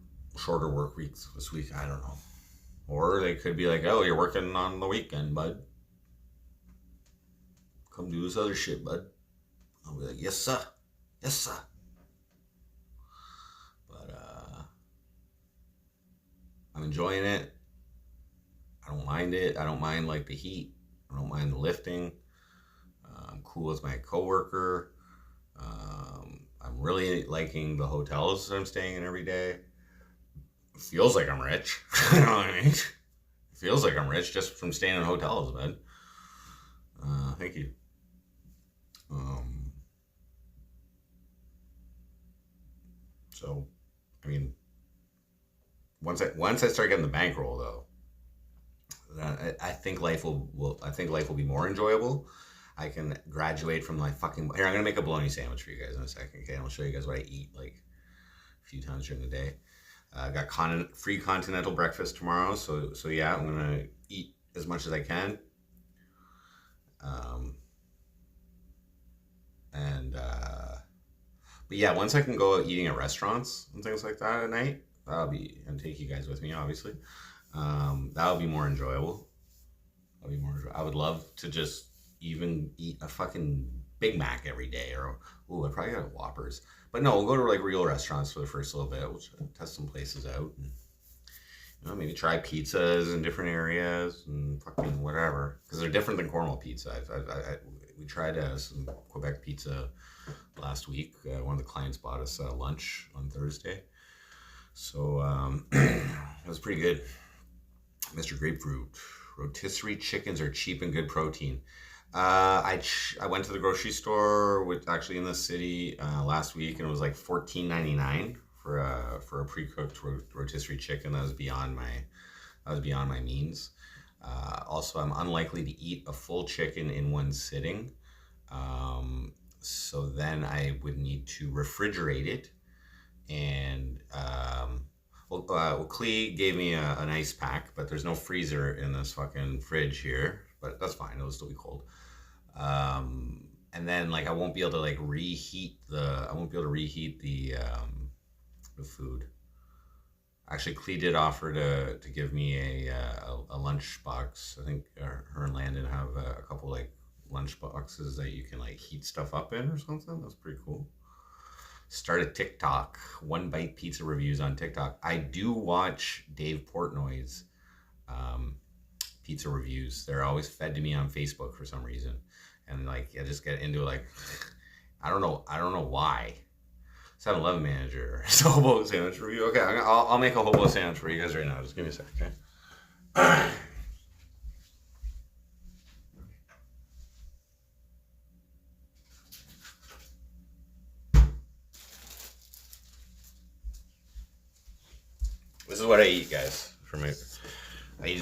[SPEAKER 1] work week this week. I don't know. Or they could be like, "Oh, you're working on the weekend, bud. Come do this other shit, bud." I'll be like, "Yes, sir. Yes, sir." But I'm enjoying it. I don't mind it. I don't mind like the heat. I don't mind the lifting. I'm cool with my coworker. I'm really liking the hotels that I'm staying in every day. It feels like I'm rich. You know what I mean? It feels like I'm rich just from staying in hotels, man. Thank you. So, I mean, once I start getting the bankroll though, I think life will be more enjoyable. I can graduate from my fucking. Here, I'm gonna make a bologna sandwich for you guys in a second. Okay, and I'll show you guys what I eat like a few times during the day. I got free continental breakfast tomorrow, so yeah, I'm gonna eat as much as I can. But yeah, once I can go out eating at restaurants and things like that at night, and take you guys with me, obviously. That'll be more enjoyable. I would love to just even eat a fucking Big Mac every day, or I probably got Whoppers. But no, we'll go to like real restaurants for the first little bit. We'll test some places out. And, You know, maybe try pizzas in different areas and fucking whatever, because they're different than Cornwall pizza. We tried some Quebec pizza last week. One of the clients bought us lunch on Thursday, so it was pretty good. Mr. Grapefruit, rotisserie chickens are cheap and good protein. I went to the grocery store actually in the city last week, and it was like $14.99 for a pre-cooked rotisserie chicken. That was beyond my means. Also, I'm unlikely to eat a full chicken in one sitting, so then I would need to refrigerate it. And Clee gave me an ice pack, but there's no freezer in this fucking fridge here. But that's fine; it'll still be cold. And then like I won't be able to like reheat the food. Actually, Clee did offer to give me a lunch box. I think her and Landon have a couple like lunch boxes that you can like heat stuff up in or something. That's pretty cool. Start a TikTok, One Bite Pizza reviews on TikTok. I do watch Dave Portnoy's pizza reviews. They're always fed to me on Facebook for some reason, and like I just get into like I don't know why. 7-Eleven manager. So hobo sandwich review. Okay, I'll make a hobo sandwich for you guys right now. Just give me a sec, okay? This is what I eat, guys. I eat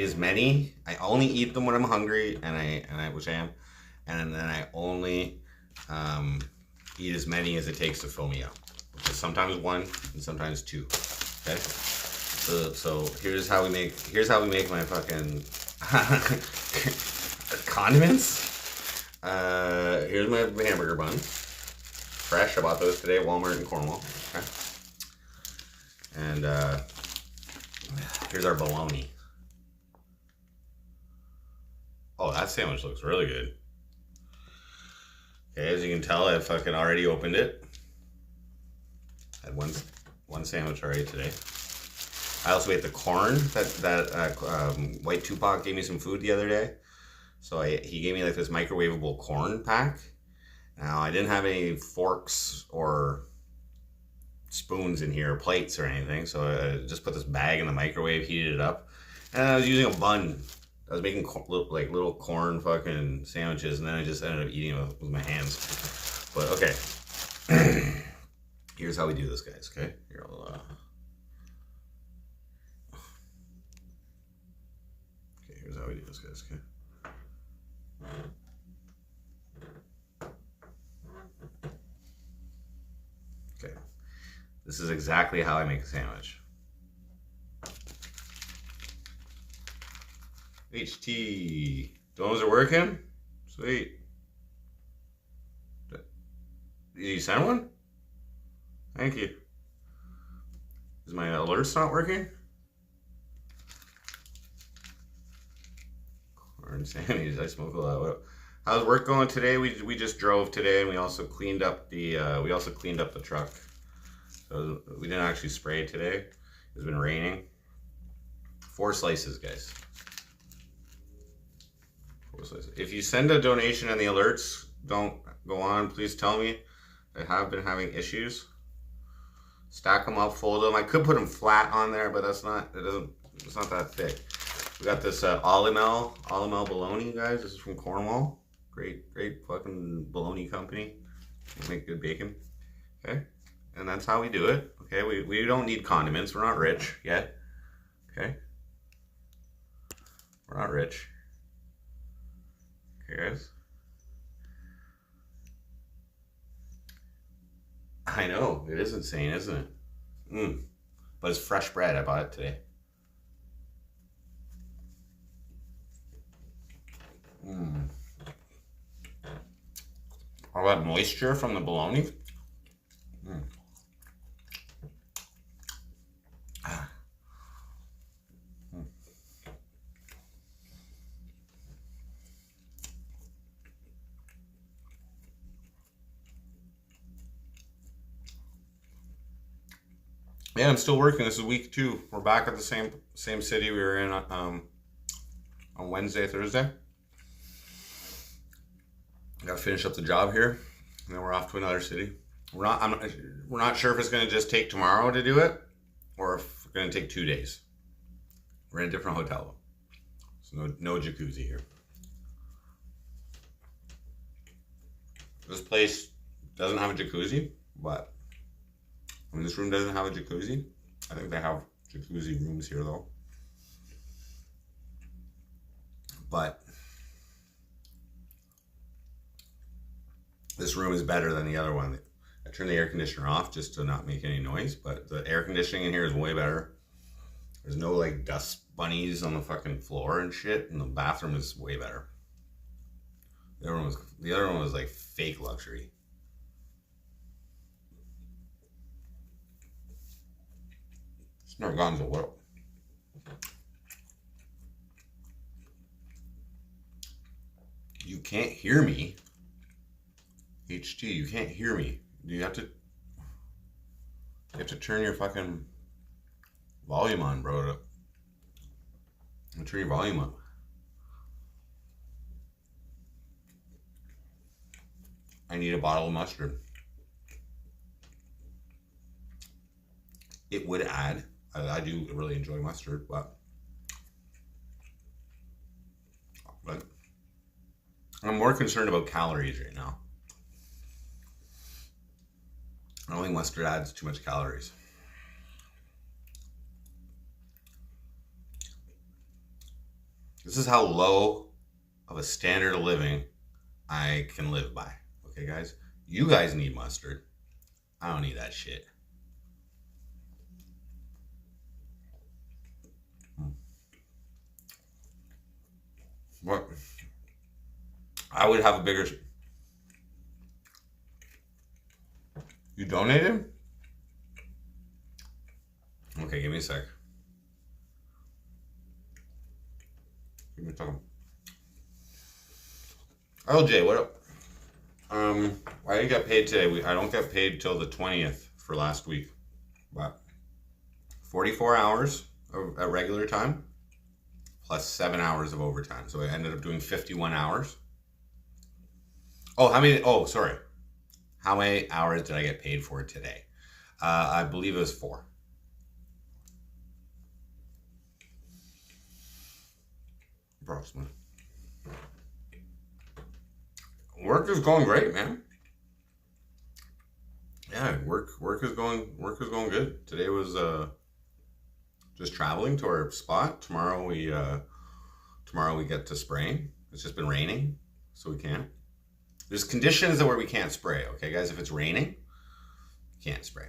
[SPEAKER 1] as many. I only eat them when I'm hungry, which I am, and then I only eat as many as it takes to fill me up. Which is sometimes one and sometimes two. Okay. So here's how we make my fucking condiments. Here's my hamburger buns. Fresh. I bought those today at Walmart in Cornwall. Okay. And here's our bologna. Oh, that sandwich looks really good. Okay, as you can tell, I fucking already opened it. Had one sandwich already today. I also ate the corn that White Tupac gave me some food the other day. So he gave me like this microwavable corn pack. Now I didn't have any forks or spoons in here, or plates or anything, so I just put this bag in the microwave, heated it up, and I was using a bun. I was making like little corn fucking sandwiches, and then I just ended up eating it with my hands. But okay, here's how we do this, guys. Okay, here here's how we do this, guys. Okay. This is exactly how I make a sandwich. HT. Those are working? Sweet. Did you send one? Thank you. Is my alerts not working? Corn Sammy's. I smoke a lot. How's work going today? We just drove today, and we also cleaned up the truck. So we didn't actually spray it today. It's been raining. 4 slices, guys. 4 slices. If you send a donation and the alerts don't go on, please tell me. I have been having issues. Stack them up, fold them. I could put them flat on there, but it's not that thick. We got this Alimel bologna, guys. This is from Cornwall. Great fucking bologna company. They make good bacon. Okay. And that's how we do it. Okay, we don't need condiments. We're not rich yet. Okay. We're not rich. Okay, guys. I know, it is insane, isn't it? But it's fresh bread. I bought it today. All that moisture from the bologna. Yeah, I'm still working. This is week 2. We're back at the same city we were in on Wednesday, Thursday. Got to finish up the job here, and then we're off to another city. We're not sure if it's going to just take tomorrow to do it, or if it's going to take 2 days. We're in a different hotel, so no jacuzzi here. This place doesn't have a jacuzzi, but I mean, this room doesn't have a jacuzzi. I think they have jacuzzi rooms here though. But this room is better than the other one. I turned the air conditioner off just to not make any noise, but the air conditioning in here is way better. There's no like dust bunnies on the fucking floor and shit, and the bathroom is way better. The other one was like fake luxury. It's not gone so well. You can't hear me. HT, you can't hear me. You have to turn your fucking volume on, bro. Turn your volume up. I need a bottle of mustard. It would add. I do really enjoy mustard, but I'm more concerned about calories right now. I don't think mustard adds too much calories. This is how low of a standard of living I can live by. Okay, guys? You guys need mustard. I don't need that shit. What? I would have a bigger... You donated? Okay, give me a sec. Give me a second. LJ, what up? I didn't get paid today. I don't get paid till the 20th for last week. But 44 hours at regular time plus 7 hours of overtime. So I ended up doing 51 hours. Sorry. How many hours did I get paid for today? I believe it was 4. Approximately. Work is going great, man. Yeah, work is going good. Today was just traveling to our spot. Tomorrow we get to spraying. It's just been raining, so we can't. There's conditions where we can't spray, okay, guys? If it's raining, you can't spray.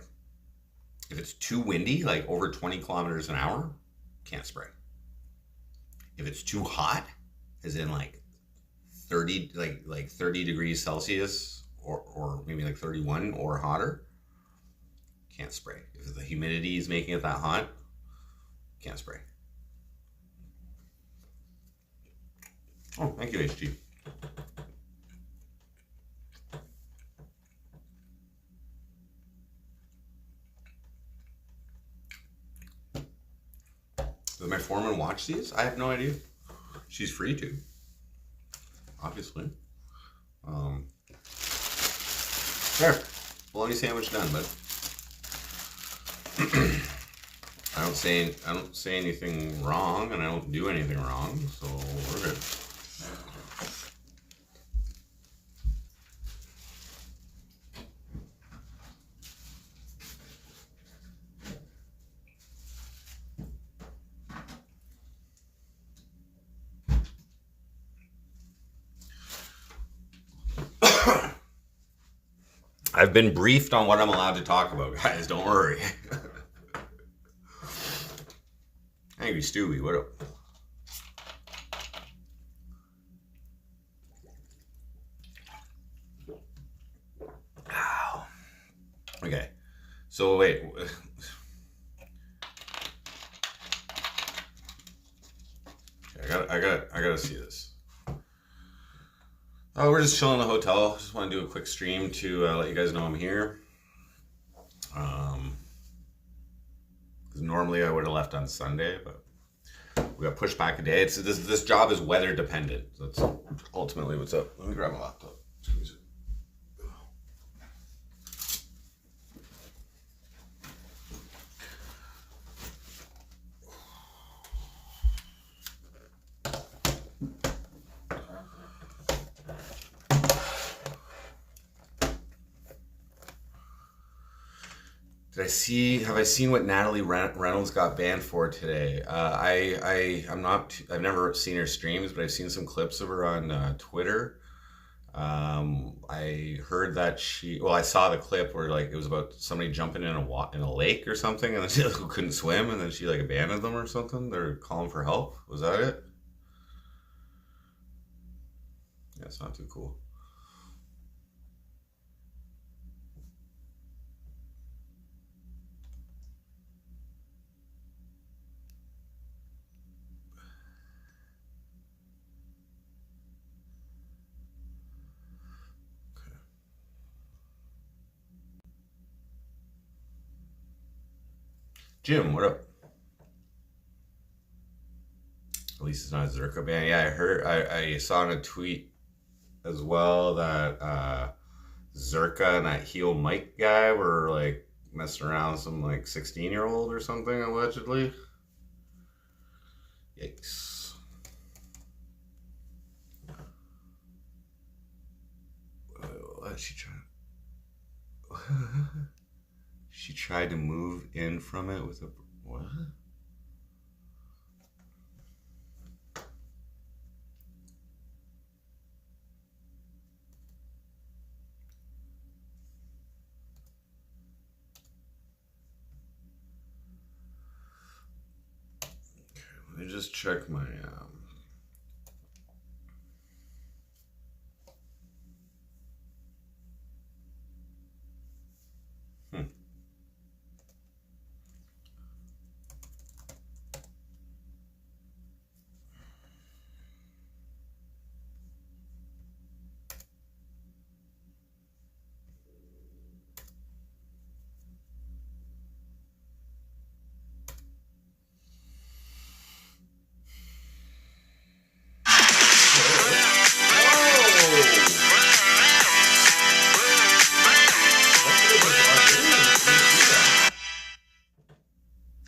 [SPEAKER 1] If it's too windy, like over 20 kilometers an hour, can't spray. If it's too hot, as in like 30, like 30 degrees Celsius, or maybe like 31 or hotter, can't spray. If the humidity is making it that hot, can't spray. Oh, thank you, HG. Does my foreman watch these? I have no idea. She's free to, obviously. There, bologna sandwich done, bud. I don't say anything wrong, and I don't do anything wrong, so we're good. I've been briefed on what I'm allowed to talk about, guys. Don't worry. Angry Stewie, what up? Ow. Okay, so wait. I gotta see this. Oh, we're just chilling in the hotel. Just want to do a quick stream to let you guys know I'm here. normally I would have left on Sunday, but we got pushed back a day. This job is weather dependent. That's ultimately what's up. Let me grab my laptop. Excuse me. Have I seen what Natalie Reynolds got banned for today? I've never seen her streams, but I've seen some clips of her on Twitter. I heard that I saw the clip where like it was about somebody jumping in a lake or something, and then she couldn't swim, and then she like abandoned them or something. They're calling for help. Was that it? Yeah, it's not too cool. Jim, what up? At least it's not a Zerka ban. Yeah, I saw in a tweet as well that Zerka and that heel Mike guy were like messing around with some like 16-year-old or something allegedly. Yikes. What she tried? She tried to move in from it with a what? Let me just check my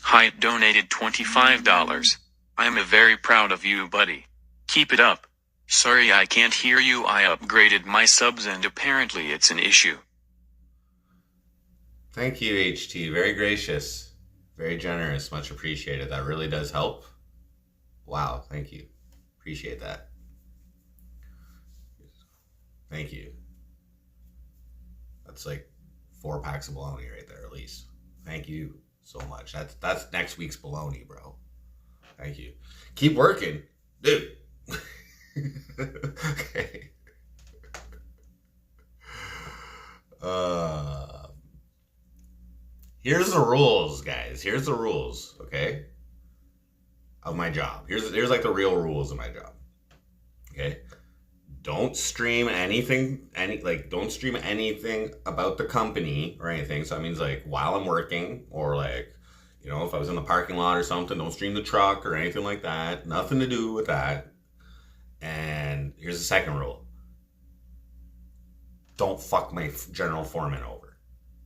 [SPEAKER 2] Height donated $25. I'm very proud of you, buddy. Keep it up. Sorry I can't hear you. I upgraded my subs and apparently it's an issue.
[SPEAKER 1] Thank you, HT. Very gracious. Very generous. Much appreciated. That really does help. Wow. Thank you. Appreciate that. Thank you. That's like 4 packs of bologna right there, at least. Thank you so much. That's next week's bologna, bro. Thank you. Keep working, dude. Okay. Here's the rules, guys. Here's the rules, okay? Of my job. Here's like the real rules of my job. Okay? Don't stream anything, don't stream anything about the company or anything. So that means like while I'm working or like, you know, if I was in the parking lot or something, don't stream the truck or anything like that. Nothing to do with that. And here's the second rule. Don't fuck my general foreman over.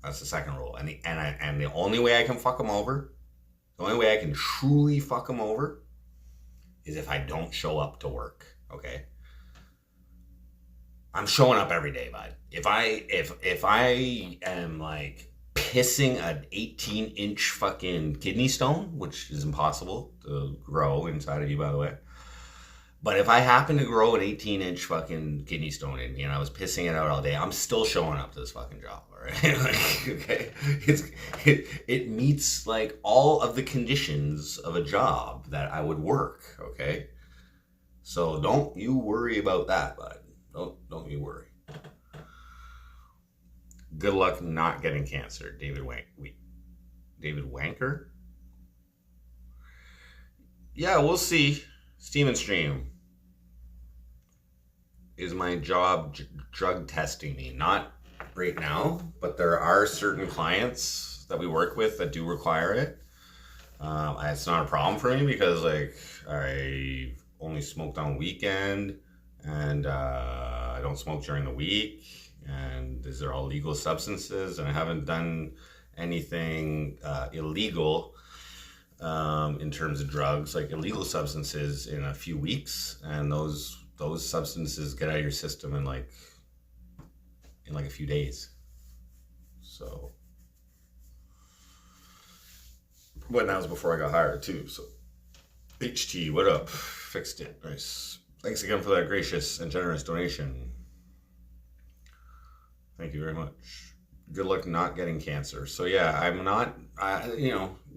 [SPEAKER 1] That's the second rule. And the only way I can fuck him over, the only way I can truly fuck him over is if I don't show up to work, okay? I'm showing up every day, bud. If I am like pissing an 18-inch fucking kidney stone, which is impossible to grow inside of you, by the way. But if I happen to grow an 18-inch fucking kidney stone in me and I was pissing it out all day, I'm still showing up to this fucking job, all right? Like, okay, it meets like all of the conditions of a job that I would work, okay? So don't you worry about that, bud. Don't you worry. Good luck not getting cancer, David Wanker? Yeah, we'll see. Steam and Stream. Is my job drug testing me? Not right now, but there are certain clients that we work with that do require it. It's not a problem for me because like I only smoked on weekend, and I don't smoke during the week, and these are all legal substances, and I haven't done anything illegal in terms of drugs, like illegal substances, in a few weeks, and those substances get out of your system in like a few days. So, but that was before I got hired too. So, HT, what up? Fixed it. Nice. Thanks again for that gracious and generous donation. Thank you very much. Good luck not getting cancer. So yeah, I'm not.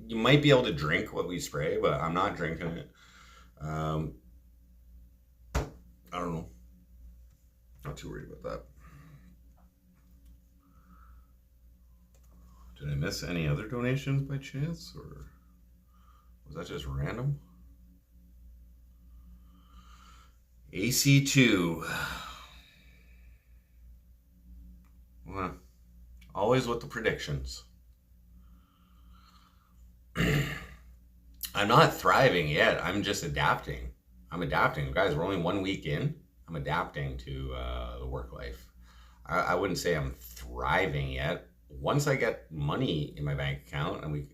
[SPEAKER 1] You might be able to drink what we spray, but I'm not drinking it. Um, I don't know. Not too worried about that. Did I miss any other donations by chance, or was that just random? AC2. Well, always with the predictions. I'm not thriving yet. I'm just adapting. I'm adapting. Guys, we're only 1 week in. I'm adapting to the work life. I wouldn't say I'm thriving yet. Once I get money in my bank account, and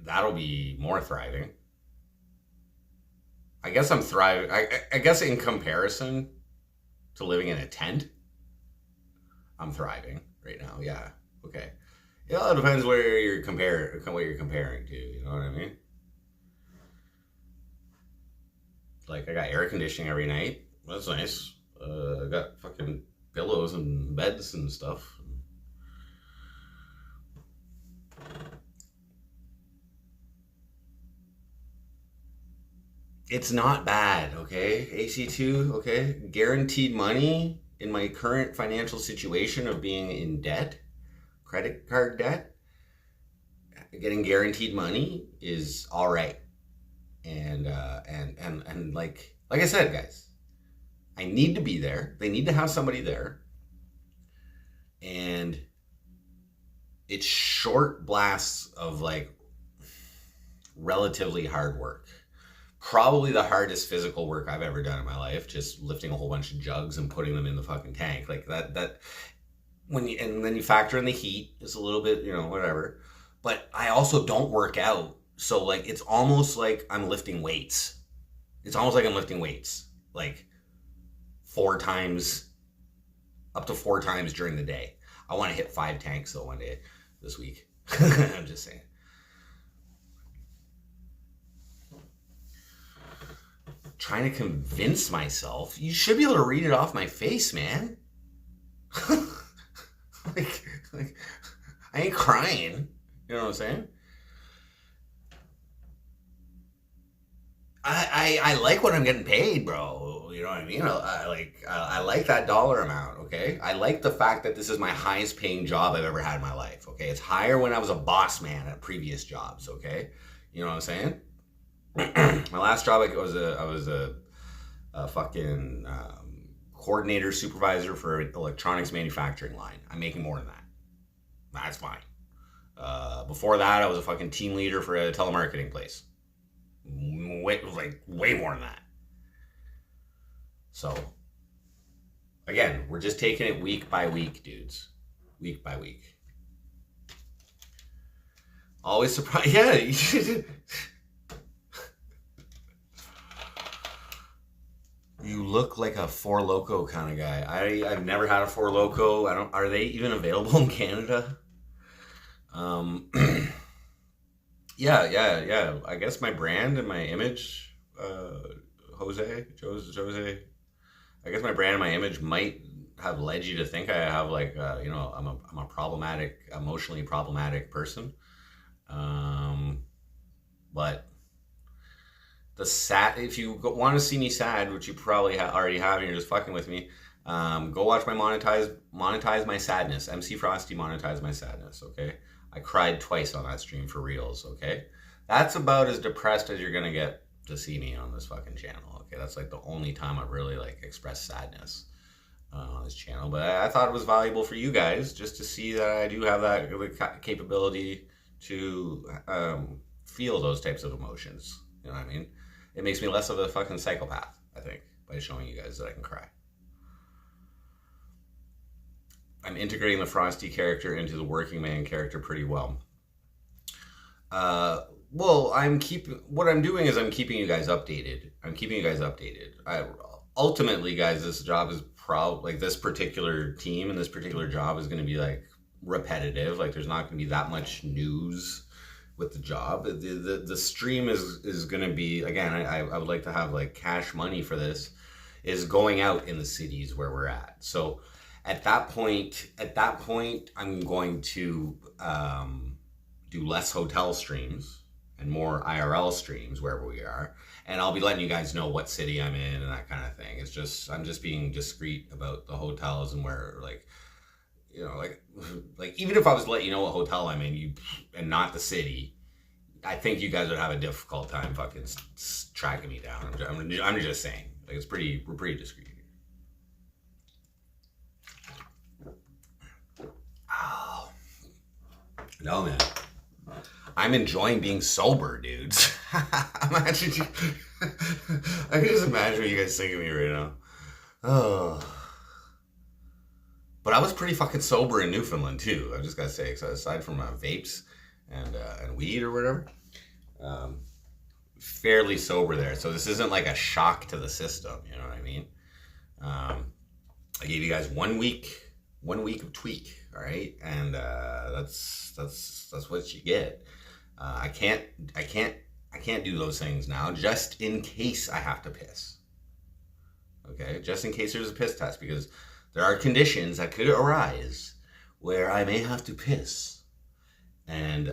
[SPEAKER 1] that'll be more thriving. I guess I'm thriving. I guess in comparison to living in a tent, I'm thriving right now. Yeah. Okay. It all depends what you're comparing to. You know what I mean? Like I got air conditioning every night. That's nice. I got fucking pillows and beds and stuff. It's not bad, okay? AC2, okay? Guaranteed money in my current financial situation of being in debt, credit card debt, getting guaranteed money is all right. And like I said, guys, I need to be there. They need to have somebody there. And it's short blasts of like relatively hard work. Probably the hardest physical work I've ever done in my life, just lifting a whole bunch of jugs and putting them in the fucking tank. Like that and then you factor in the heat, it's a little bit, whatever. But I also don't work out. So like it's almost like I'm lifting weights. It's almost like I'm lifting weights. Like 4 times, up to 4 times during the day. I want to hit 5 tanks though one day this week. I'm just saying. Trying to convince myself. You should be able to read it off my face, man. like, I ain't crying. You know what I'm saying? I like what I'm getting paid, bro. You know what I mean? I like that dollar amount. Okay, I like the fact that this is my highest paying job I've ever had in my life. Okay, it's higher when I was a boss man at previous jobs. Okay, you know what I'm saying? My last job, I was a fucking coordinator supervisor for an electronics manufacturing line. I'm making more than that. That's fine. Before that, I was a fucking team leader for a telemarketing place. Way more than that. So, again, we're just taking it week by week, dudes. Week by week. Always surprised. Yeah. You look like a Four Loko kind of guy. I've never had a Four Loko. Are they even available in Canada? Yeah. I guess my brand and my image, Jose. I guess my brand and my image might have led you to think I have I'm a problematic, emotionally problematic person. But if you want to see me sad, which you probably already have, and you're just fucking with me, go watch my monetize my sadness. MC Frosty monetize my sadness. Okay, I cried twice on that stream for reals. Okay, that's about as depressed as you're gonna get to see me on this fucking channel. Okay, that's like the only time I've really like expressed sadness on this channel. But I thought it was valuable for you guys just to see that I do have that capability to feel those types of emotions. You know what I mean? It makes me less of a fucking psychopath, I think, by showing you guys that I can cry. I'm integrating the Frosty character into the working man character pretty well. Well, what I'm doing is I'm keeping you guys updated. Ultimately, guys, this job is probably like this particular team and this particular job is going to be like repetitive. Like, there's not going to be that much news with the job. The stream is going to be, again, I would like to have like cash money for this, is going out in the cities where we're at. So at that point, I'm going to do less hotel streams and more IRL streams wherever we are. And I'll be letting you guys know what city I'm in and that kind of thing. It's just, I'm just being discreet about the hotels and where, like, you know, like even if I was to let you know what hotel I'm in, and not the city, I think you guys would have a difficult time fucking tracking me down. I'm just saying, like, we're pretty discreet here. Oh, no, man. I'm enjoying being sober, dudes. Imagine I can just imagine what you guys think of me right now. Oh. But I was pretty fucking sober in Newfoundland too. I just gotta say, so aside from vapes and weed or whatever, fairly sober there. So this isn't like a shock to the system. You know what I mean? I gave you guys 1 week of tweak. All right, and that's what you get. I can't do those things now, just in case I have to piss. Okay, just in case there's a piss test, because there are conditions that could arise where I may have to piss, and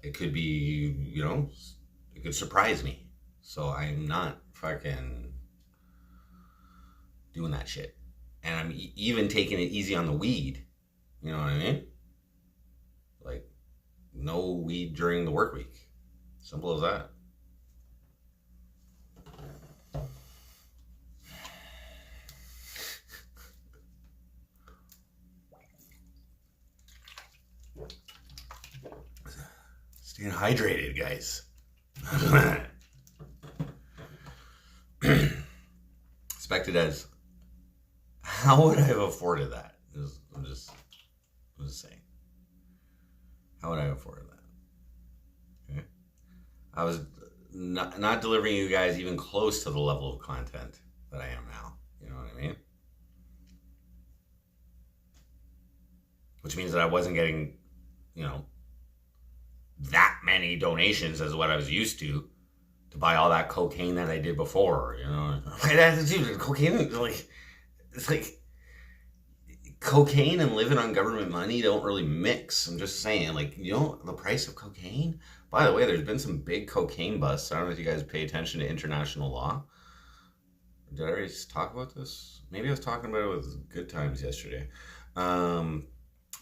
[SPEAKER 1] it could be, you know, it could surprise me. So I'm not fucking doing that shit. And I'm even taking it easy on the weed. You know what I mean? Like, no weed during the work week. Simple as that. Staying hydrated, guys. Expected as, how would I have afforded that? I'm just saying. How would I have afforded that? Okay. I was not delivering you guys even close to the level of content that I am now. You know what I mean? Which means that I wasn't getting, you know, that many donations as what I was used to buy all that cocaine that I did before. You know, dude, cocaine, like, it's like cocaine and living on government money don't really mix. I'm just saying, like, you know, the price of cocaine. By the way, there's been some big cocaine busts. I don't know if you guys pay attention to international law. Did I already talk about this? Maybe I was talking about it with Good Times yesterday.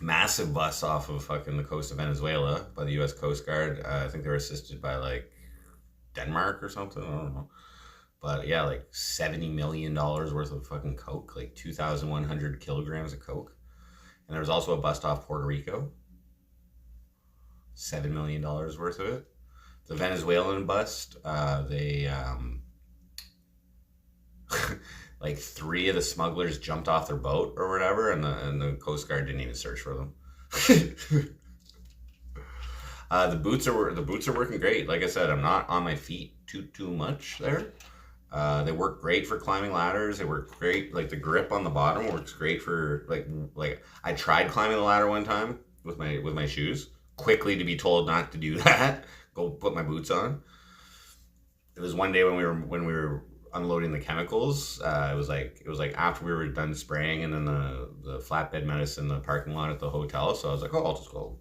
[SPEAKER 1] Massive busts off of fucking the coast of Venezuela by the U.S. Coast Guard. I think they were assisted by like Denmark or something. I don't know. But yeah, like $70 million worth of fucking coke, like 2,100 kilograms of coke. And there was also a bust off Puerto Rico. $7 million worth of it. The Venezuelan bust, they like 3 of the smugglers jumped off their boat or whatever, and the Coast Guard didn't even search for them. The boots are working great. Like I said, I'm not on my feet too much there. They work great for climbing ladders. They work great, like the grip on the bottom works great for like I tried climbing the ladder one time with my shoes, quickly to be told not to do that. Go put my boots on. It was one day when we were unloading the chemicals. It was like after we were done spraying, and then the flatbed met us in the parking lot at the hotel. So I was like, oh, I'll just go.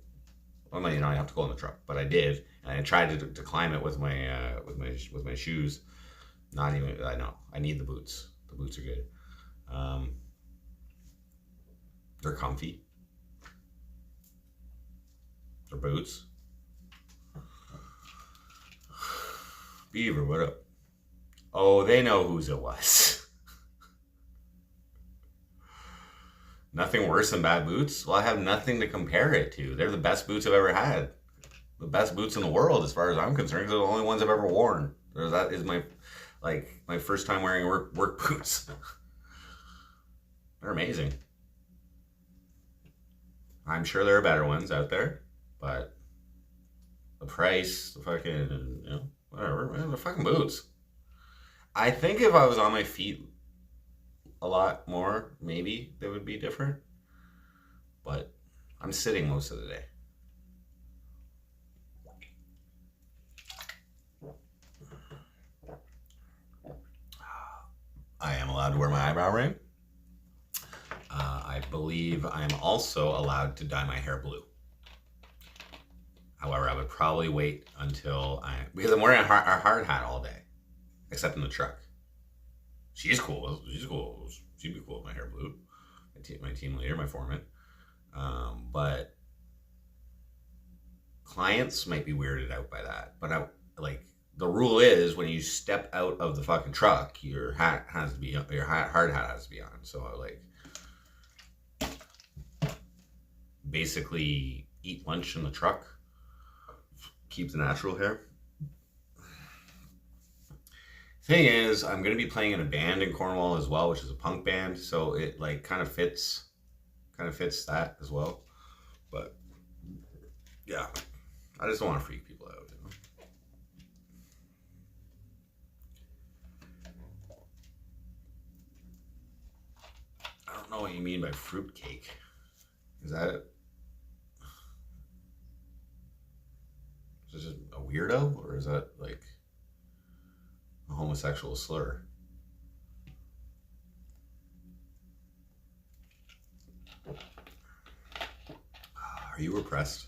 [SPEAKER 1] Well, I have to go in the truck, but I did, and I tried to climb it with my shoes. Not even. I know. I need the boots. The boots are good. They're comfy. They're boots. Beaver, what up? Oh, they know whose it was. Nothing worse than bad boots? Well, I have nothing to compare it to. They're the best boots I've ever had. The best boots in the world, as far as I'm concerned, because they're the only ones I've ever worn. That is my first time wearing work boots. They're amazing. I'm sure there are better ones out there, but the price, the fucking, whatever, man, the fucking boots. I think if I was on my feet a lot more, maybe they would be different. But I'm sitting most of the day. I am allowed to wear my eyebrow ring. I believe I am also allowed to dye my hair blue. However, I would probably wait because I'm wearing a hard hat all day, except in the truck. She's cool. She'd be cool with my hair blue. My team leader, my foreman. But clients might be weirded out by that. But the rule is when you step out of the fucking truck, your hard hat has to be on. So I basically eat lunch in the truck, keep the natural hair. Thing is, I'm going to be playing in a band in Cornwall as well, which is a punk band, so it kind of fits that as well. But yeah, I just don't want to freak people out, I don't know what you mean by fruitcake. Is that just a weirdo, or is that like a homosexual slur? Are you repressed?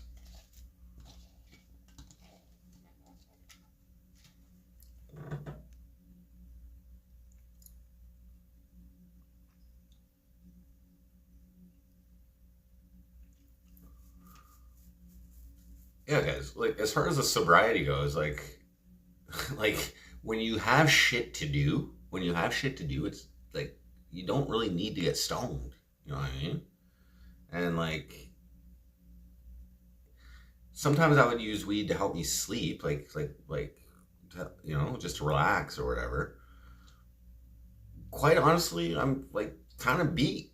[SPEAKER 1] Yeah, guys. Like, as far as the sobriety goes, like when you have shit to do, it's like you don't really need to get stoned. You know what I mean? And sometimes I would use weed to help me sleep, just to relax or whatever. Quite honestly, I'm kind of beat.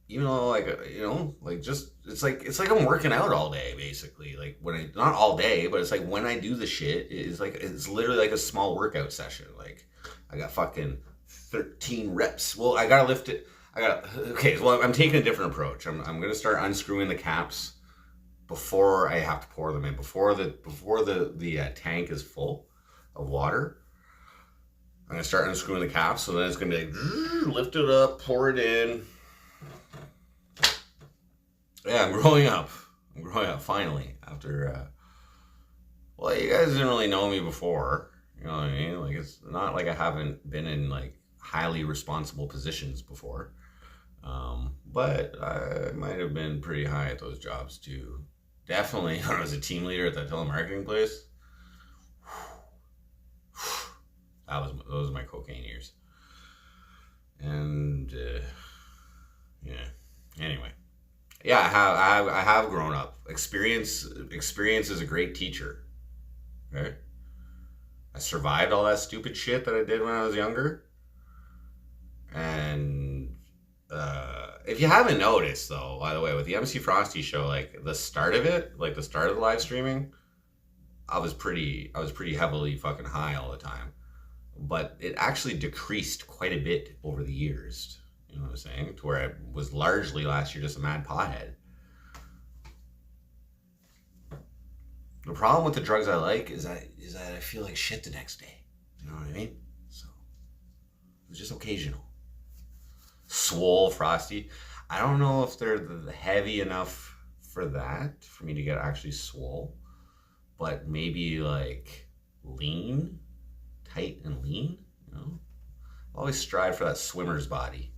[SPEAKER 1] Even though it's like I'm working out all day basically. Like not all day, but it's like when I do the shit, it's literally like a small workout session. Like I got fucking 13 reps. Well, I gotta lift it. Well, I'm taking a different approach. I'm gonna start unscrewing the caps before I have to pour them in. Before the tank is full of water, I'm gonna start unscrewing the caps. So then it's gonna be like lift it up, pour it in. Yeah, I'm growing up finally after. Well, you guys didn't really know me before. You know what I mean? Like, it's not like I haven't been in like highly responsible positions before. But I might have been pretty high at those jobs too. Definitely when I was a team leader at that telemarketing place. Those are my cocaine years. And yeah. Anyway. Yeah, I have grown up. Experience is a great teacher. Okay? I survived all that stupid shit that I did when I was younger. And if you haven't noticed, though, by the way, with the MC Frosty show, like the start of it, like the start of the live streaming, I was pretty heavily fucking high all the time. But it actually decreased quite a bit over the years. You know what I'm saying? To where I was largely last year just a mad pothead. The problem with the drugs I like is that I feel like shit the next day. You know what I mean? So it's just occasional. Swole Frosty. I don't know if they're heavy enough for that, for me to get actually swole. But maybe like lean, tight and lean, you know? I always strive for that swimmer's body.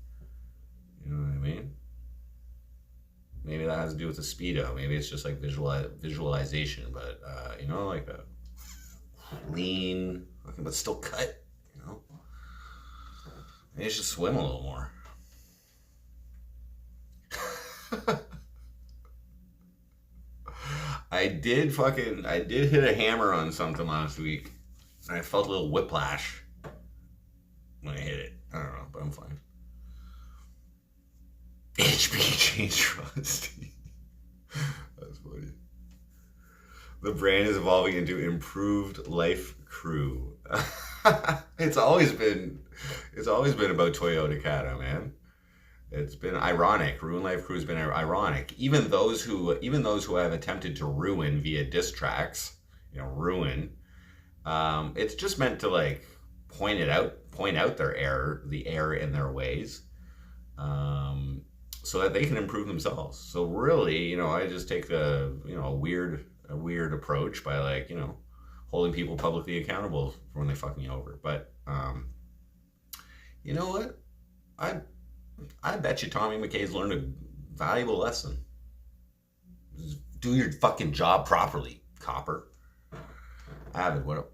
[SPEAKER 1] You know what I mean? Maybe that has to do with the Speedo. Maybe it's just like visualization, but like a lean, but still cut, Maybe I should swim a little more. I did hit a hammer on something last week. And I felt a little whiplash when I hit it. I don't know, but I'm fine. HB change rusty. That's funny. The brand is evolving into improved life crew. it's always been about Toyota Kata, man. It's been ironic. Ruin Life Crew has been ironic. Even those who have attempted to ruin via diss tracks, ruin. It's just meant to like point out the error in their ways, so that they can improve themselves. So really, I just take a weird approach by like holding people publicly accountable for when they fuck me over. But you know what? I bet you Tommy McKay's learned a valuable lesson. Just do your fucking job properly, copper. Avid, what up?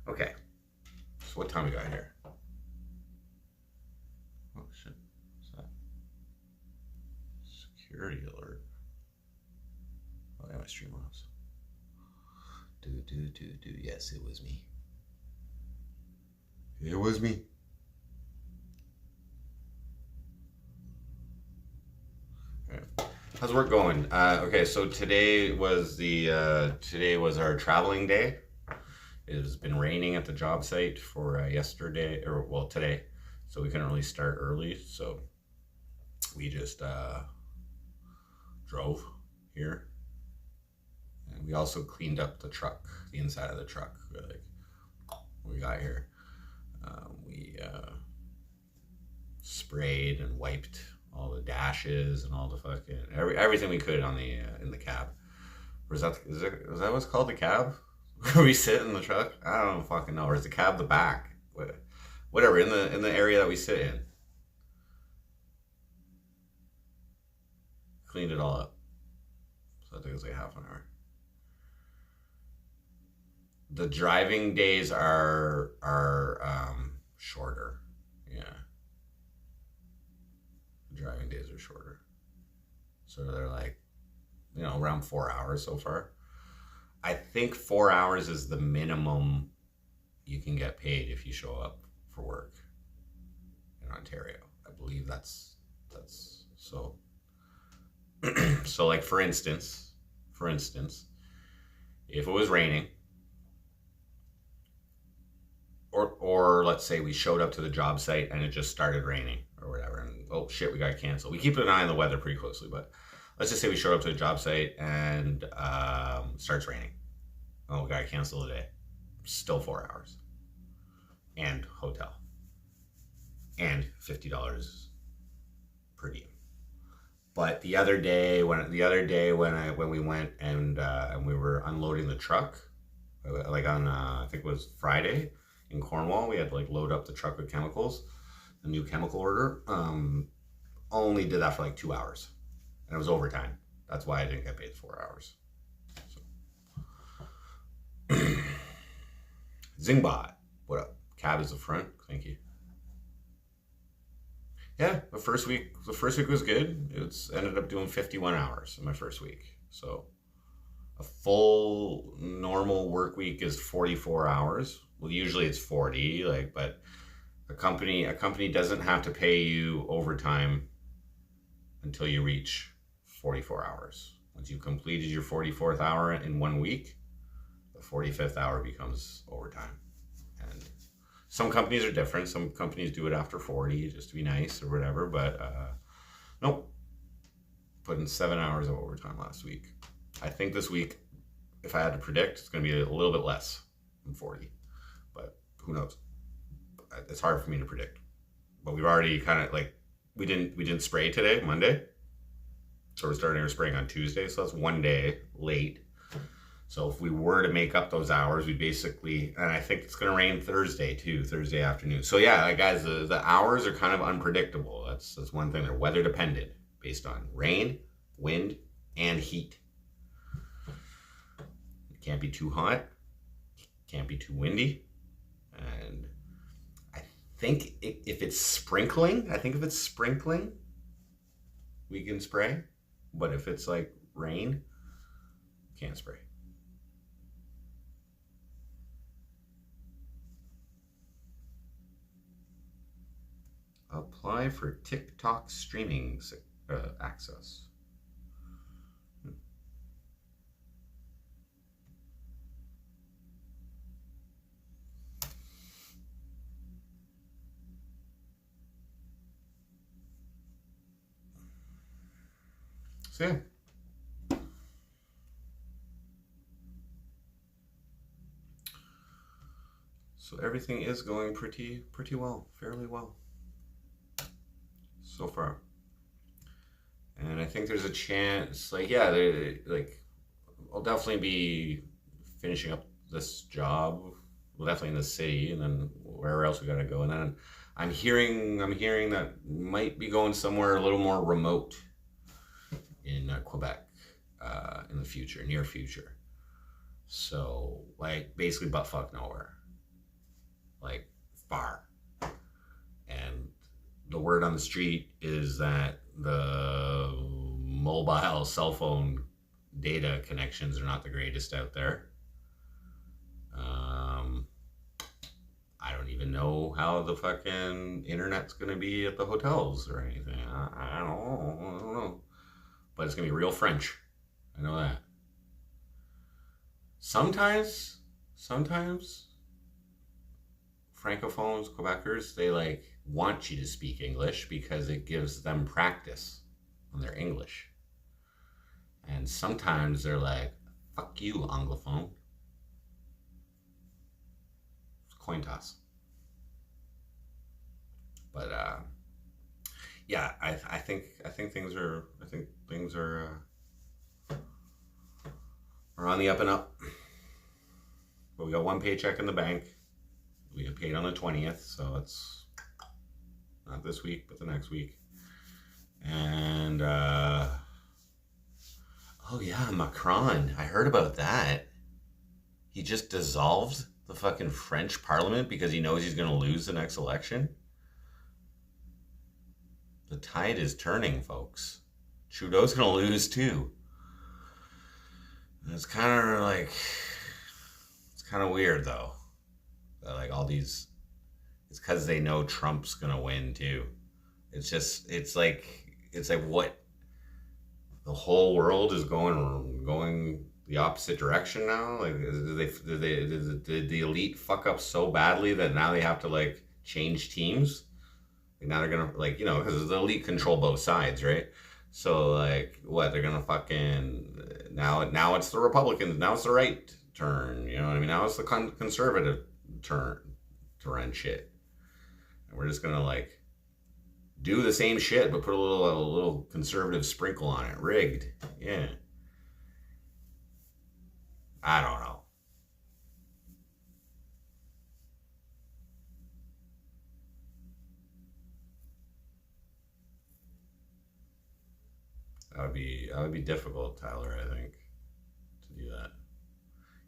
[SPEAKER 1] Okay, so what time we got here? Oh shit, what's that? Security alert. Oh yeah, my stream logs. Yes, it was me. It was me. Alright. How's work going? Okay, so today was our traveling day. It has been raining at the job site for today, so we couldn't really start early. So we just drove here, and we also cleaned up the truck, the inside of the truck. Like we got here, we sprayed and wiped all the dashes and all the fucking everything we could on the in the cab. Is that what's called the cab? Where we sit in the truck? I don't fucking know. Or is the cab the back? Whatever, in the area that we sit in. Cleaned it all up. So I think it was like half an hour. The driving days are shorter. Yeah. The driving days are shorter. So they're like, around 4 hours so far. I think 4 hours is the minimum you can get paid if you show up for work in Ontario. I believe that's so. So like for instance, if it was raining, or let's say we showed up to the job site and it just started raining or whatever, and oh shit, we got canceled. We keep an eye on the weather pretty closely, but let's just say we showed up to a job site and starts raining. Oh, we got to cancel the day. Still 4 hours. And hotel. And $50 per diem. But the other day when we went and we were unloading the truck, like on I think it was Friday in Cornwall, we had to like load up the truck with chemicals, the new chemical order. Only did that for like 2 hours. And it was overtime. That's why I didn't get paid 4 hours. So. Zingbot, what up? Cab is the front. Thank you. Yeah, the first week was good. It's ended up doing 51 hours in my first week. So a full normal work week is 44 hours. Well, usually it's 40, but a company doesn't have to pay you overtime until you reach 44 hours. Once you've completed your 44th hour in 1 week, the 45th hour becomes overtime. And some companies are different. Some companies do it after 40 just to be nice or whatever, but nope. Put in 7 hours of overtime last week. I think this week, if I had to predict, it's going to be a little bit less than 40, but who knows? It's hard for me to predict. But we've already kind of we didn't spray today, Monday. So we're starting our spraying on Tuesday. So that's 1 day late. So if we were to make up those hours, we basically, and I think it's going to rain Thursday too, Thursday afternoon. So yeah, guys, the hours are kind of unpredictable. That's one thing. They're weather dependent. based on rain, wind, and heat. It can't be too hot, can't be too windy, and I think if it's sprinkling, we can spray. But if it's like rain, can't spray. Apply for TikTok streaming access. So yeah. So everything is going pretty well, fairly well so far. And I think there's a chance, like, yeah, like, I'll definitely be finishing up this job, well, definitely in the city, and then wherever else we gotta go. And then I'm hearing that might be going somewhere a little more remote in Quebec in the future, near future. So like basically butt fuck nowhere, like far. And the word on the street is that the mobile cell phone data connections are not the greatest out there. I don't even know how the fucking internet's gonna be at the hotels or anything. I don't know. But it's gonna be real French. I know that. Sometimes francophones, Quebecers, they like want you to speak English because it gives them practice on their English. And sometimes they're like, fuck you, Anglophone. It's a coin toss. But yeah, I think things are are on the up and up. But we got one paycheck in the bank. We get paid on the 20th, so it's not this week, but the next week. And oh yeah, Macron. I heard about that. He just dissolved the fucking French parliament because he knows he's gonna lose the next election. The tide is turning, folks. Trudeau's gonna lose too. And it's kind of weird though. That, like all these, it's because they know Trump's gonna win too. It's like what, the whole world is going the opposite direction now. Like did the elite fuck up so badly that now they have to like change teams? Like now they're gonna, like, you know, because the elite control both sides, right? So like what, they're gonna fucking now it's the Republicans, now it's the right turn, you know what I mean? Now it's the conservative turn to run shit, and we're just gonna like do the same shit but put a little conservative sprinkle on it. Rigged. Yeah, I don't know. That would be difficult, Tyler, I think, to do that.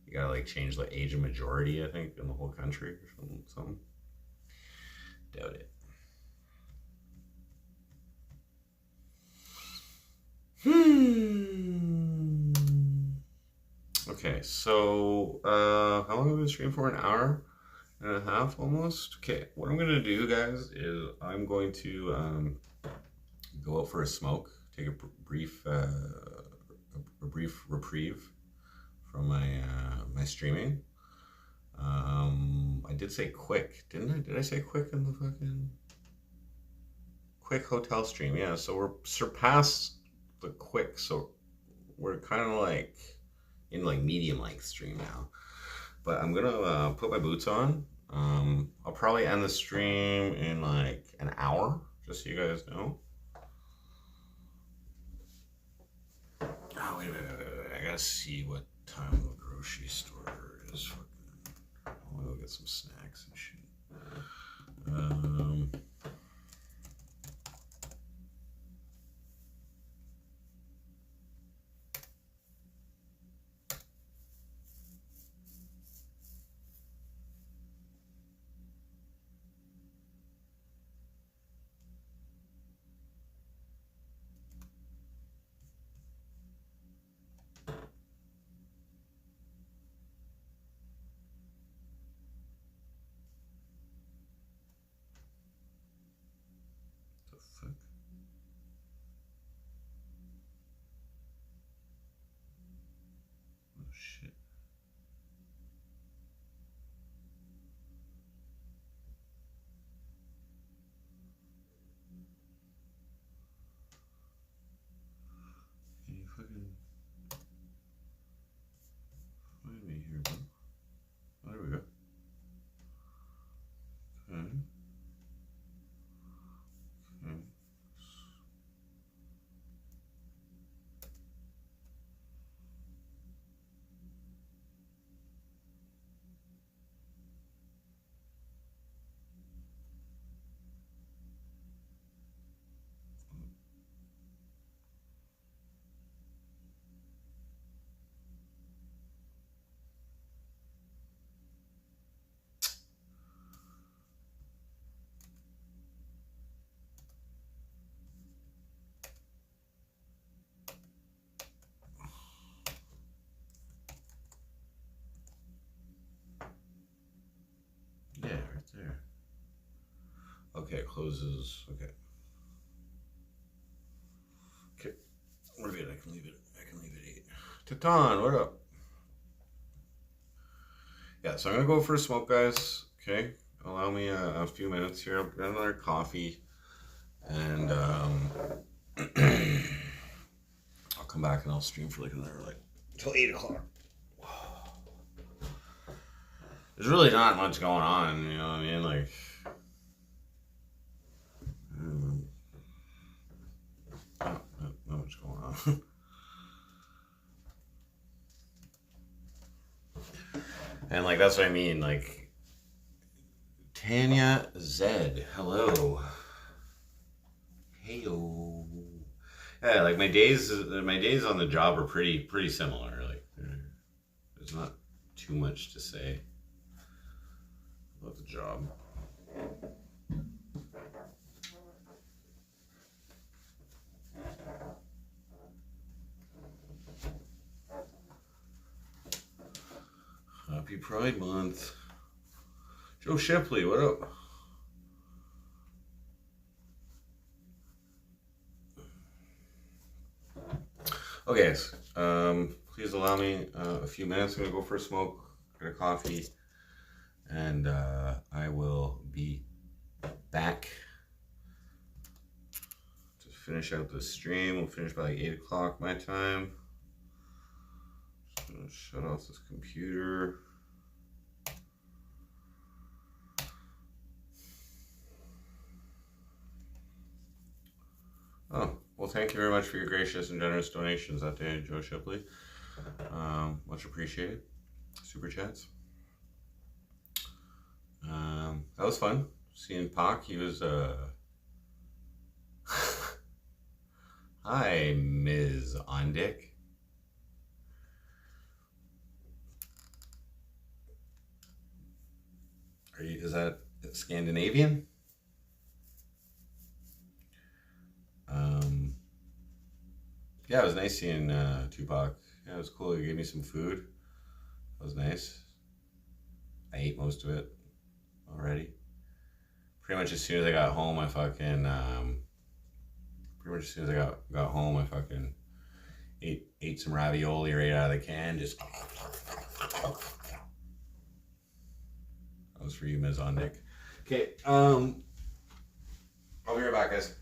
[SPEAKER 1] You gotta like change the age of majority, I think, in the whole country or something. Doubt it. Okay, so how long have we been streaming for? An hour and a half almost. Okay, what I'm gonna do, guys, is I'm going to go out for a smoke, take a brief reprieve from my streaming. I did say quick, didn't I? Did I say quick in the fucking quick hotel stream? Yeah, so we're surpassed the quick, so we're kind of like in like medium length stream now. But I'm gonna put my boots on. I'll probably end the stream in like an hour, just so you guys know. Oh, wait. I gotta see what time the grocery store is. Fucking, I wanna go get some snacks and shit. Okay, it closes. Okay. Okay, we're good. I can leave it. I can leave it 8. Teton, what up? Yeah, so I'm gonna go for a smoke, guys. Okay, allow me a few minutes here. I'll get another coffee, and I'll come back and I'll stream for like another till 8 o'clock. There's really not much going on, you know what I mean? Like, not much going on. And like that's what I mean. Like Tanya Zed, hello, heyo. Yeah, like my days on the job are pretty similar. Like there's not too much to say about the job. Happy Pride Month. Joe Shipley, what up? Okay, please allow me a few minutes. I'm gonna go for a smoke, get a coffee, and I will be back to finish out the stream. We'll finish by like 8 o'clock my time. Just gonna shut off this computer. Oh, well, thank you very much for your gracious and generous donations that day, Joe Shipley. Much appreciated. Super chats. That was fun. Seeing Pac, he was, Hi, Ms. Ondick. Is that Scandinavian? Yeah, it was nice seeing Tupac. Yeah, it was cool. He gave me some food. That was nice. I ate most of it already. Pretty much as soon as I got home, I fucking ate some ravioli right out of the can. Just that was for you, Ms. Ondick. Okay, I'll be right back, guys.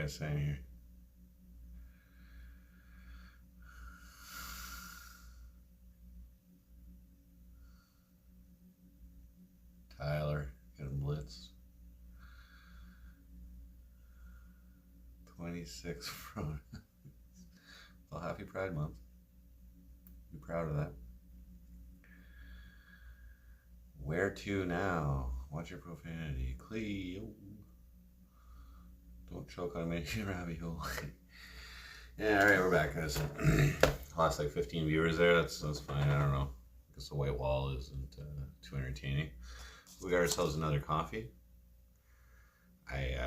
[SPEAKER 1] guys saying here? Tyler getting blitzed. 26 from. Well, happy Pride Month. Be proud of that. Where to now? Watch your profanity. Cleo. Don't choke on me, rabbit hole. Yeah, alright, we're back, guys. Lost like 15 viewers there. That's fine. I don't know. I guess the white wall isn't too entertaining. We got ourselves another coffee. I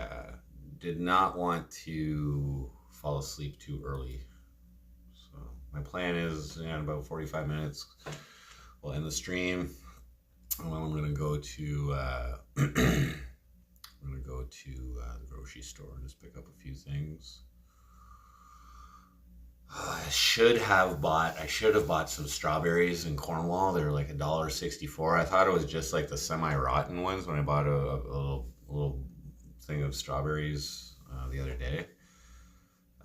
[SPEAKER 1] did not want to fall asleep too early. So my plan is in about 45 minutes we'll end the stream. And then I'm gonna go to the grocery store and just pick up a few things. I should have bought some strawberries in Cornwall. They're like $1.64. I thought it was just like the semi-rotten ones when I bought a little thing of strawberries the other day.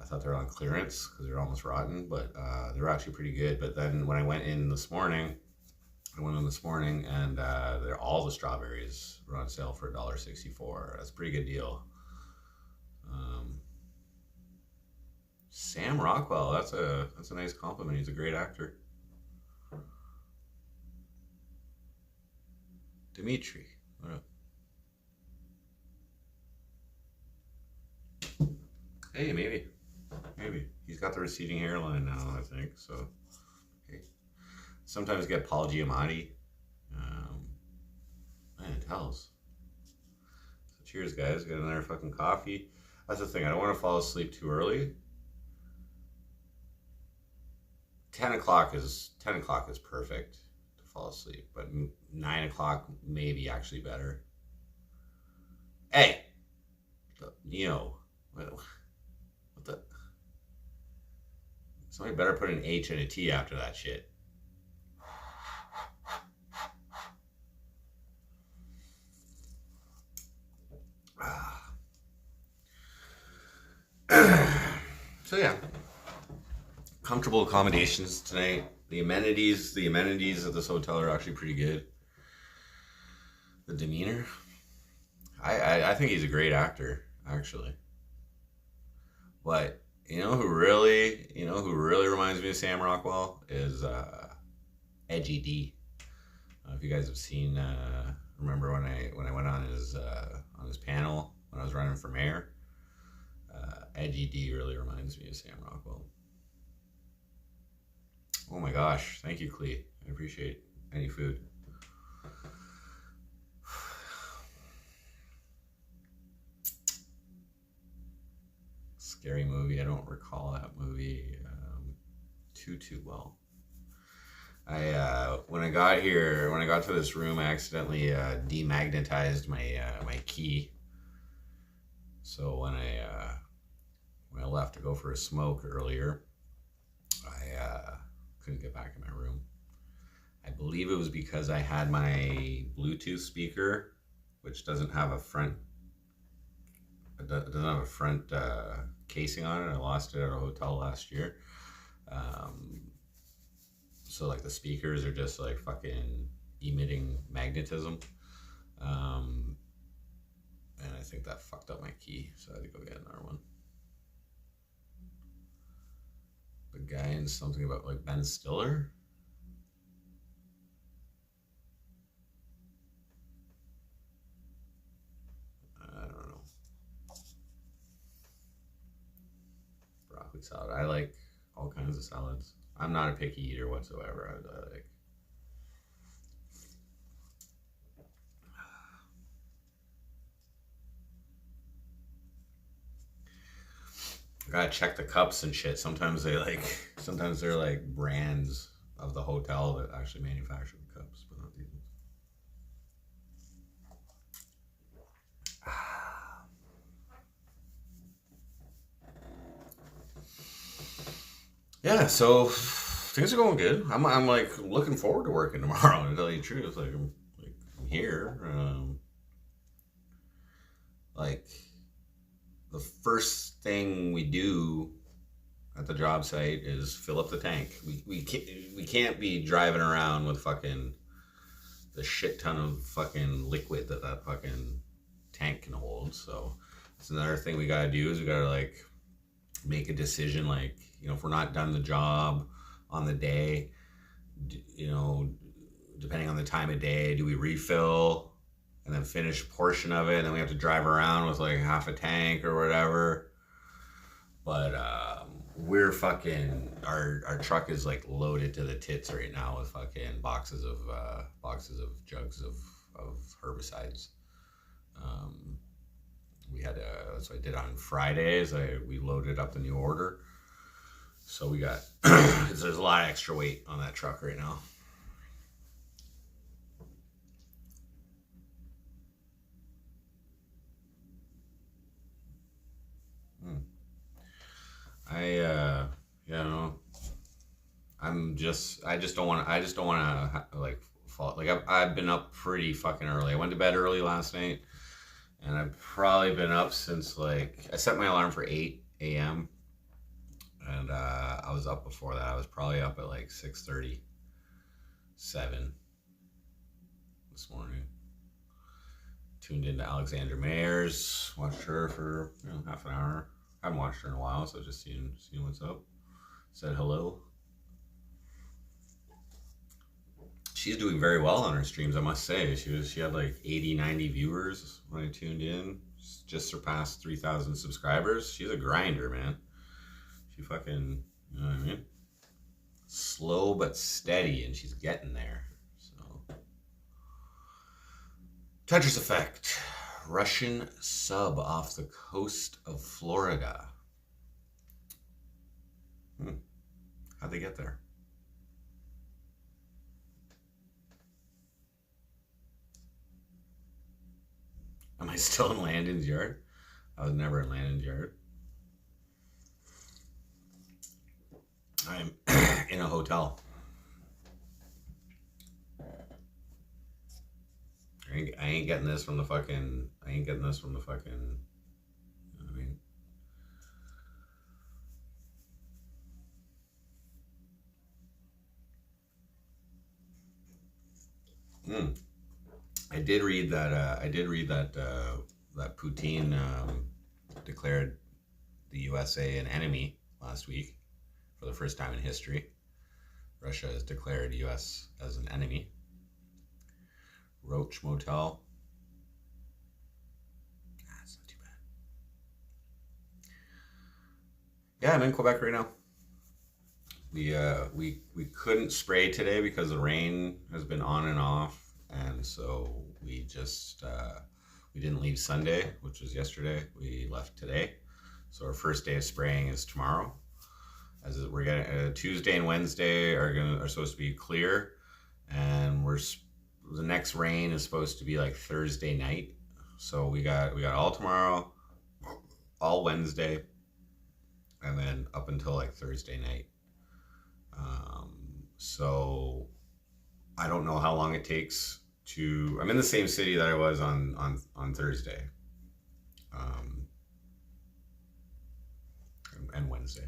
[SPEAKER 1] I thought they were on clearance because they're almost rotten, but they were actually pretty good. But then when I went in this morning, and all the strawberries were on sale for $1.64. That's a pretty good deal. Sam Rockwell, that's a nice compliment. He's a great actor. Dimitri, what up? Hey, maybe. He's got the receding hairline now, I think. So, hey. Sometimes get Paul Giamatti. Man, it tells. So cheers, guys. Got another fucking coffee. That's the thing. I don't want to fall asleep too early. 10 o'clock is perfect to fall asleep, but 9 o'clock may be actually better. Hey, Neo, what the? Somebody better put an H and a T after that shit. So yeah. Comfortable accommodations tonight. The amenities at this hotel are actually pretty good. The demeanor, I think he's a great actor, actually. But you know who really reminds me of Sam Rockwell is Edgy D. If you guys have seen, remember when I went on his panel when I was running for mayor. Edgy D really reminds me of Sam Rockwell. Oh my gosh, thank you, Clee. I appreciate any food. Scary movie. I don't recall that movie too well. When I got to this room, I accidentally demagnetized my key. So when I left to go for a smoke earlier, I couldn't get back in my room. I believe it was because I had my Bluetooth speaker, which doesn't have a front casing on it. I lost it at a hotel last year. So like the speakers are just like fucking emitting magnetism. And I think that fucked up my key, so I had to go get another one. The guy in something about like Ben Stiller. I don't know. Broccoli salad. I like all kinds of salads. I'm not a picky eater whatsoever. I like. I gotta check the cups and shit. Sometimes they're like brands of the hotel that actually manufacture the cups, but not these ones. Yeah, so things are going good. I'm like looking forward to working tomorrow. To tell you the truth, I'm here. Like the first thing we do at the job site is fill up the tank. We can't be driving around with fucking the shit ton of fucking liquid that fucking tank can hold. So it's another thing we gotta do is we gotta like make a decision, like, you know, if we're not done the job on the day, you know, depending on the time of day, do we refill and then finish a portion of it, and then we have to drive around with like half a tank or whatever. But we're fucking our truck is like loaded to the tits right now with fucking boxes of jugs of herbicides. Um, we had that's what I did on Fridays. We loaded up the new order, so we got there's a lot of extra weight on that truck right now. You know, I just don't want to like fall. Like I've been up pretty fucking early. I went to bed early last night, and I've probably been up since like I set my alarm for 8 a.m. and I was up before that. I was probably up at like 6:37 this morning. Tuned into Alexandra Mayers, watched her for half an hour. I haven't watched her in a while, so just seeing what's up. Said hello. She's doing very well on her streams, I must say. She had like 80, 90 viewers when I tuned in. Just surpassed 3,000 subscribers. She's a grinder, man. She fucking, you know what I mean? Slow but steady, and she's getting there. So, Tetris Effect. Russian sub off the coast of Florida. How'd they get there? Am I still in Landon's yard? I was never in Landon's yard. I'm in a hotel. I ain't getting this from the fucking. You know what I mean? I did read that. That Putin declared the USA an enemy last week for the first time in history. Russia has declared the U.S. as an enemy. Roach Motel. That's not too bad. Yeah, I'm in Quebec right now. We couldn't spray today because the rain has been on and off, and so we just we didn't leave Sunday, which was yesterday. We left today, so our first day of spraying is tomorrow. As we're getting Tuesday and Wednesday are supposed to be clear, and the next rain is supposed to be like Thursday night. So we got all tomorrow, all Wednesday, and then up until like Thursday night. So I don't know how long it takes to. I'm in the same city that I was on Thursday, and Wednesday.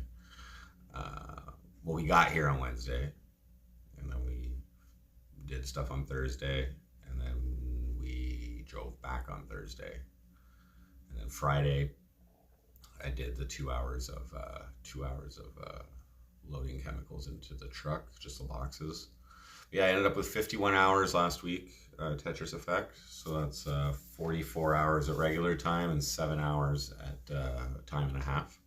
[SPEAKER 1] Well, we got here on Wednesday, and then we did stuff on Thursday, and then we drove back on Thursday, and then Friday I did the 2 hours of loading chemicals into the truck, just the boxes. Yeah, I ended up with 51 hours last week, Tetris Effect. So that's 44 hours at regular time and 7 hours at time and a half.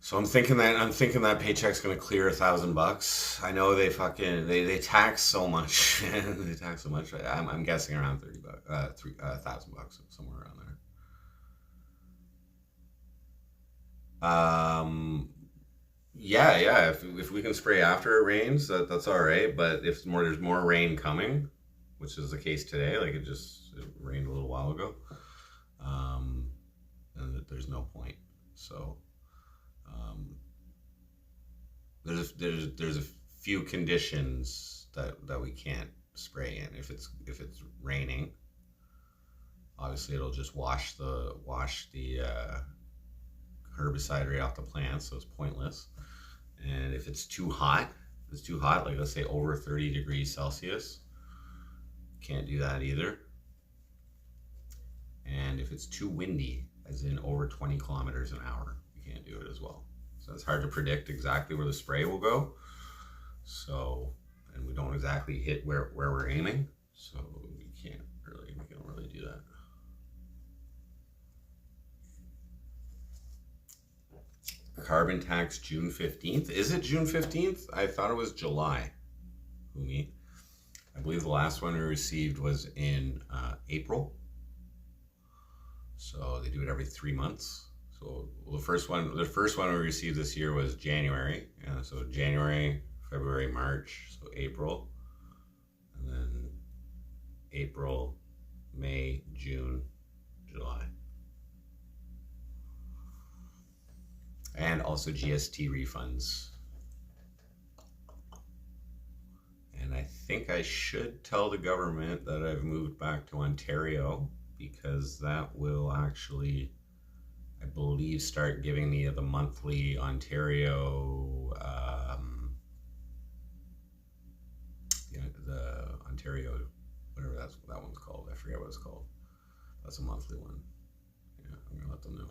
[SPEAKER 1] So I'm thinking that paycheck's gonna clear $1,000. I know they tax so much. They tax so much. I'm guessing around $1,000, somewhere around there. Yeah. If we can spray after it rains, that's all right. But if there's more rain coming, which is the case today, like it rained a little while ago, then there's no point. So there's a few conditions that we can't spray in. If it's raining, Obviously, it'll just wash the herbicide right off the plant, so it's pointless. And if it's too hot, like let's say over 30 degrees Celsius, can't do that either. And if it's too windy, as in over 20 kilometers an hour, you can't do it as well. So it's hard to predict exactly where the spray will go. So, and we don't exactly hit where we're aiming. So we can't really do that. Carbon tax June 15th. Is it June 15th? I thought it was July. Who, me? I believe the last one we received was in April. So they do it every 3 months. So the first one we received this year was January. So January, February, March, so April. And then April, May, June, July. And also GST refunds. And I think I should tell the government that I've moved back to Ontario, because that will actually, I believe, start giving me the monthly Ontario, the Ontario, whatever that one's called. I forget what it's called. That's a monthly one. Yeah, I'm gonna let them know.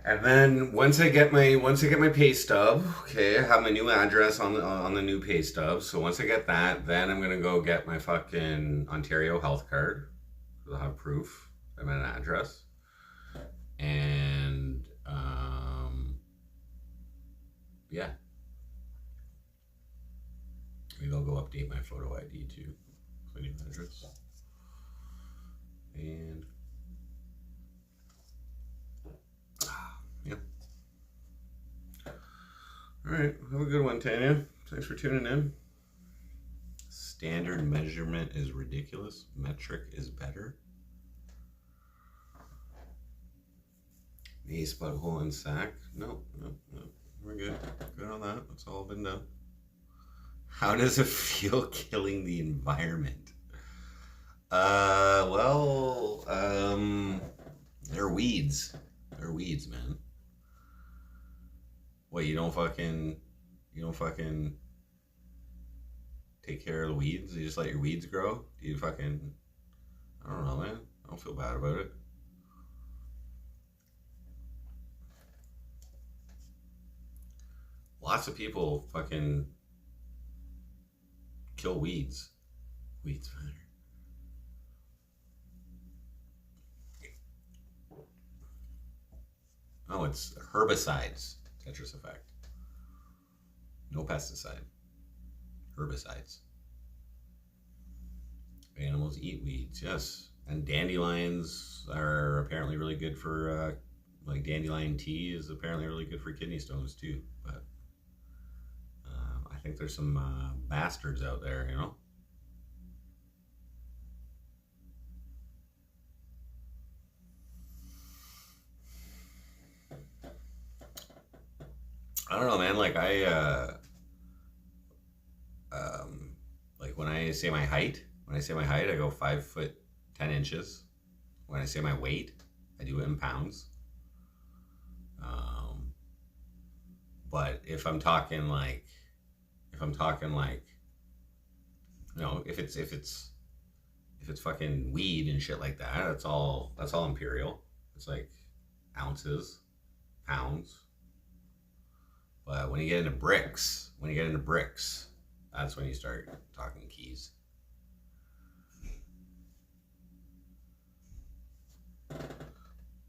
[SPEAKER 1] And then once I get my pay stub, okay, I have my new address on the new pay stub. So once I get that, then I'm gonna go get my fucking Ontario health card. I'll have proof I'm at an address. And yeah, maybe I'll go update my photo ID too, my new address. And yeah. All right, have a good one, Tanya. Thanks for tuning in. Standard measurement is ridiculous. Metric is better. Ace, butthole, and sack. No. We're good. Good on that. That's all been done. How does it feel killing the environment? They're weeds. They're weeds, man. What, you don't fucking take care of the weeds? You just let your weeds grow? Do you fucking, I don't know, man. I don't feel bad about it. Lots of people fucking kill weeds. Weeds matter. Oh, it's herbicides. Tetris effect. No pesticide. Herbicides. Animals eat weeds, yes. And dandelions are apparently really good for, like dandelion tea is apparently really good for kidney stones too. But I think there's some bastards out there, you know? I don't know, man. Like like when I say my height, I go 5'10". When I say my weight, I do it in pounds. But if I'm talking like, you know, if it's fucking weed and shit like that, that's all imperial. It's like ounces, pounds. But when you get into bricks, that's when you start talking keys.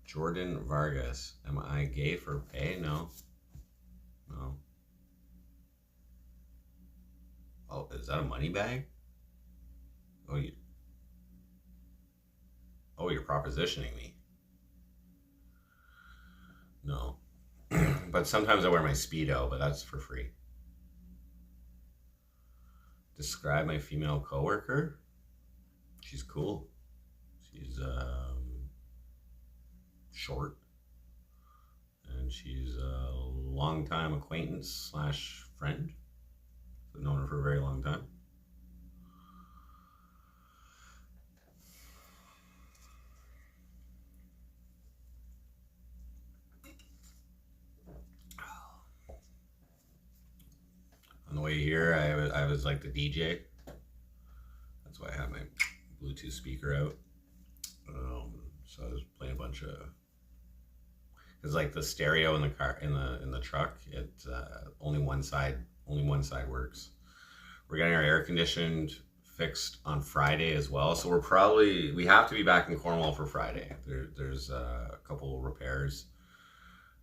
[SPEAKER 1] Jordan Vargas, am I gay for pay? No. Oh, is that a money bag? You're propositioning me. No. But sometimes I wear my Speedo, but that's for free. Describe my female coworker. She's cool. She's short, and she's a longtime acquaintance / friend. I've known her for a very long time. was like the DJ. That's why I had my Bluetooth speaker out. So I was playing a bunch of. It's like the stereo in the car in the truck. It only one side works. We're getting our air conditioned fixed on Friday as well. So we have to be back in Cornwall for Friday. There's a couple of repairs.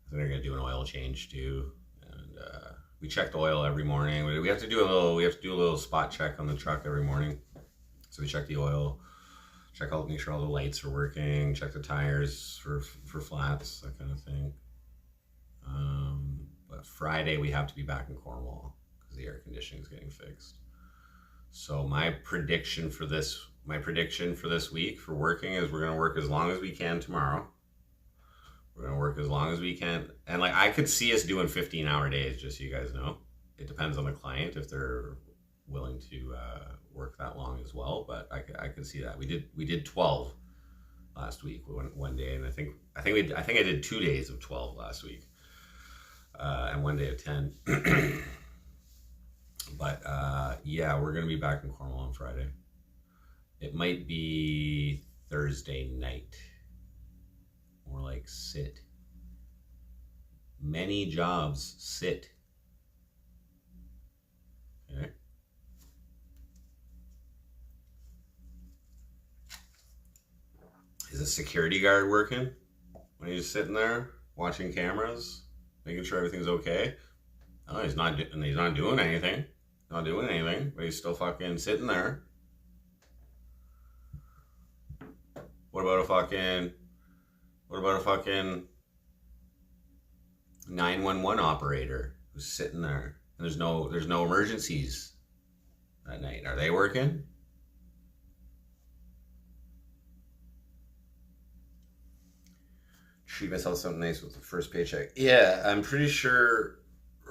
[SPEAKER 1] I think they're gonna do an oil change too, and we check the oil every morning. We have to do a little spot check on the truck every morning. So we check the oil, make sure all the lights are working, check the tires for flats, that kind of thing. But Friday we have to be back in Cornwall because the air conditioning is getting fixed. So my prediction for this week for working is we're gonna work as long as we can tomorrow. We're gonna work as long as we can, and like I could see us doing 15-hour days. Just so you guys know, it depends on the client if they're willing to work that long as well. But I could see that. We did 12 last week, one day, and I think I did 2 days of 12 last week, and 1 day of 10. But yeah, we're gonna be back in Cornwall on Friday. It might be Thursday night. More like sit. Many jobs sit. Okay. Is a security guard working when he's sitting there watching cameras, making sure everything's okay? Oh, he's not doing anything. Not doing anything, but he's still fucking sitting there. What about a fucking 911 operator who's sitting there and there's no emergencies that night? Are they working? Treat myself something nice with the first paycheck. Yeah, I'm pretty sure.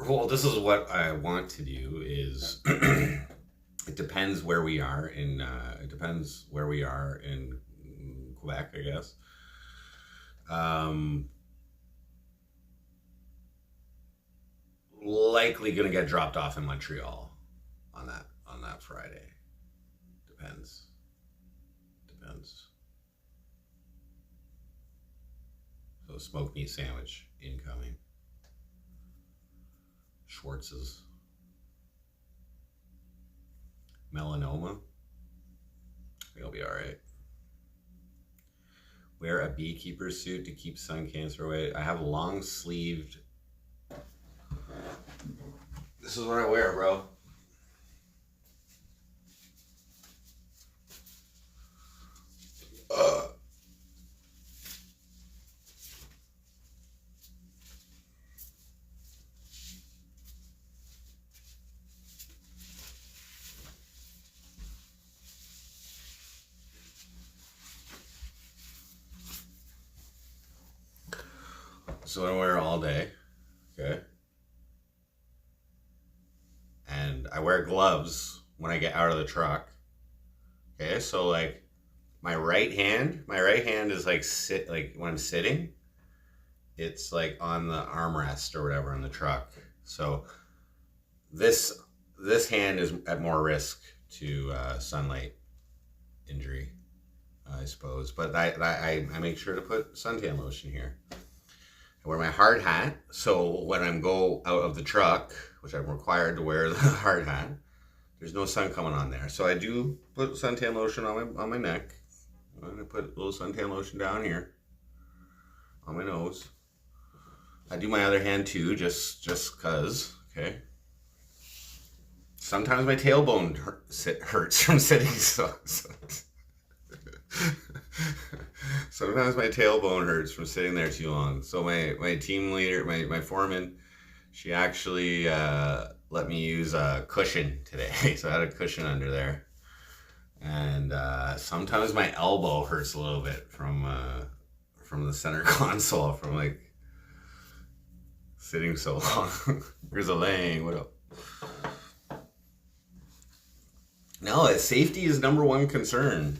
[SPEAKER 1] Well, this is what I want to do. Is it depends where we are in. It depends where we are in Quebec, I guess. Likely gonna get dropped off in Montreal on that Friday. Depends. So smoked meat sandwich incoming. Schwartz's. Melanoma. I think I'll be all right. Wear a beekeeper suit to keep sun cancer away. I have long sleeved. This is what I wear, bro. So I wear all day, okay? And I wear gloves when I get out of the truck. Okay, so like my right hand is like when I'm sitting, it's like on the armrest or whatever in the truck. So this hand is at more risk to sunlight injury, I suppose. But I make sure to put suntan lotion here. I wear my hard hat, so when I go out of the truck, which I'm required to wear the hard hat, there's no sun coming on there. So I do put suntan lotion on my neck. I'm gonna put a little suntan lotion down here on my nose. I do my other hand too, just cause. Okay. Sometimes my tailbone hurts from sitting so. Sometimes my tailbone hurts from sitting there too long. So my team leader, my foreman, she actually let me use a cushion today. So I had a cushion under there. And sometimes my elbow hurts a little bit from the center console from like sitting so long. Here's a Lang, what up? No, safety is number one concern.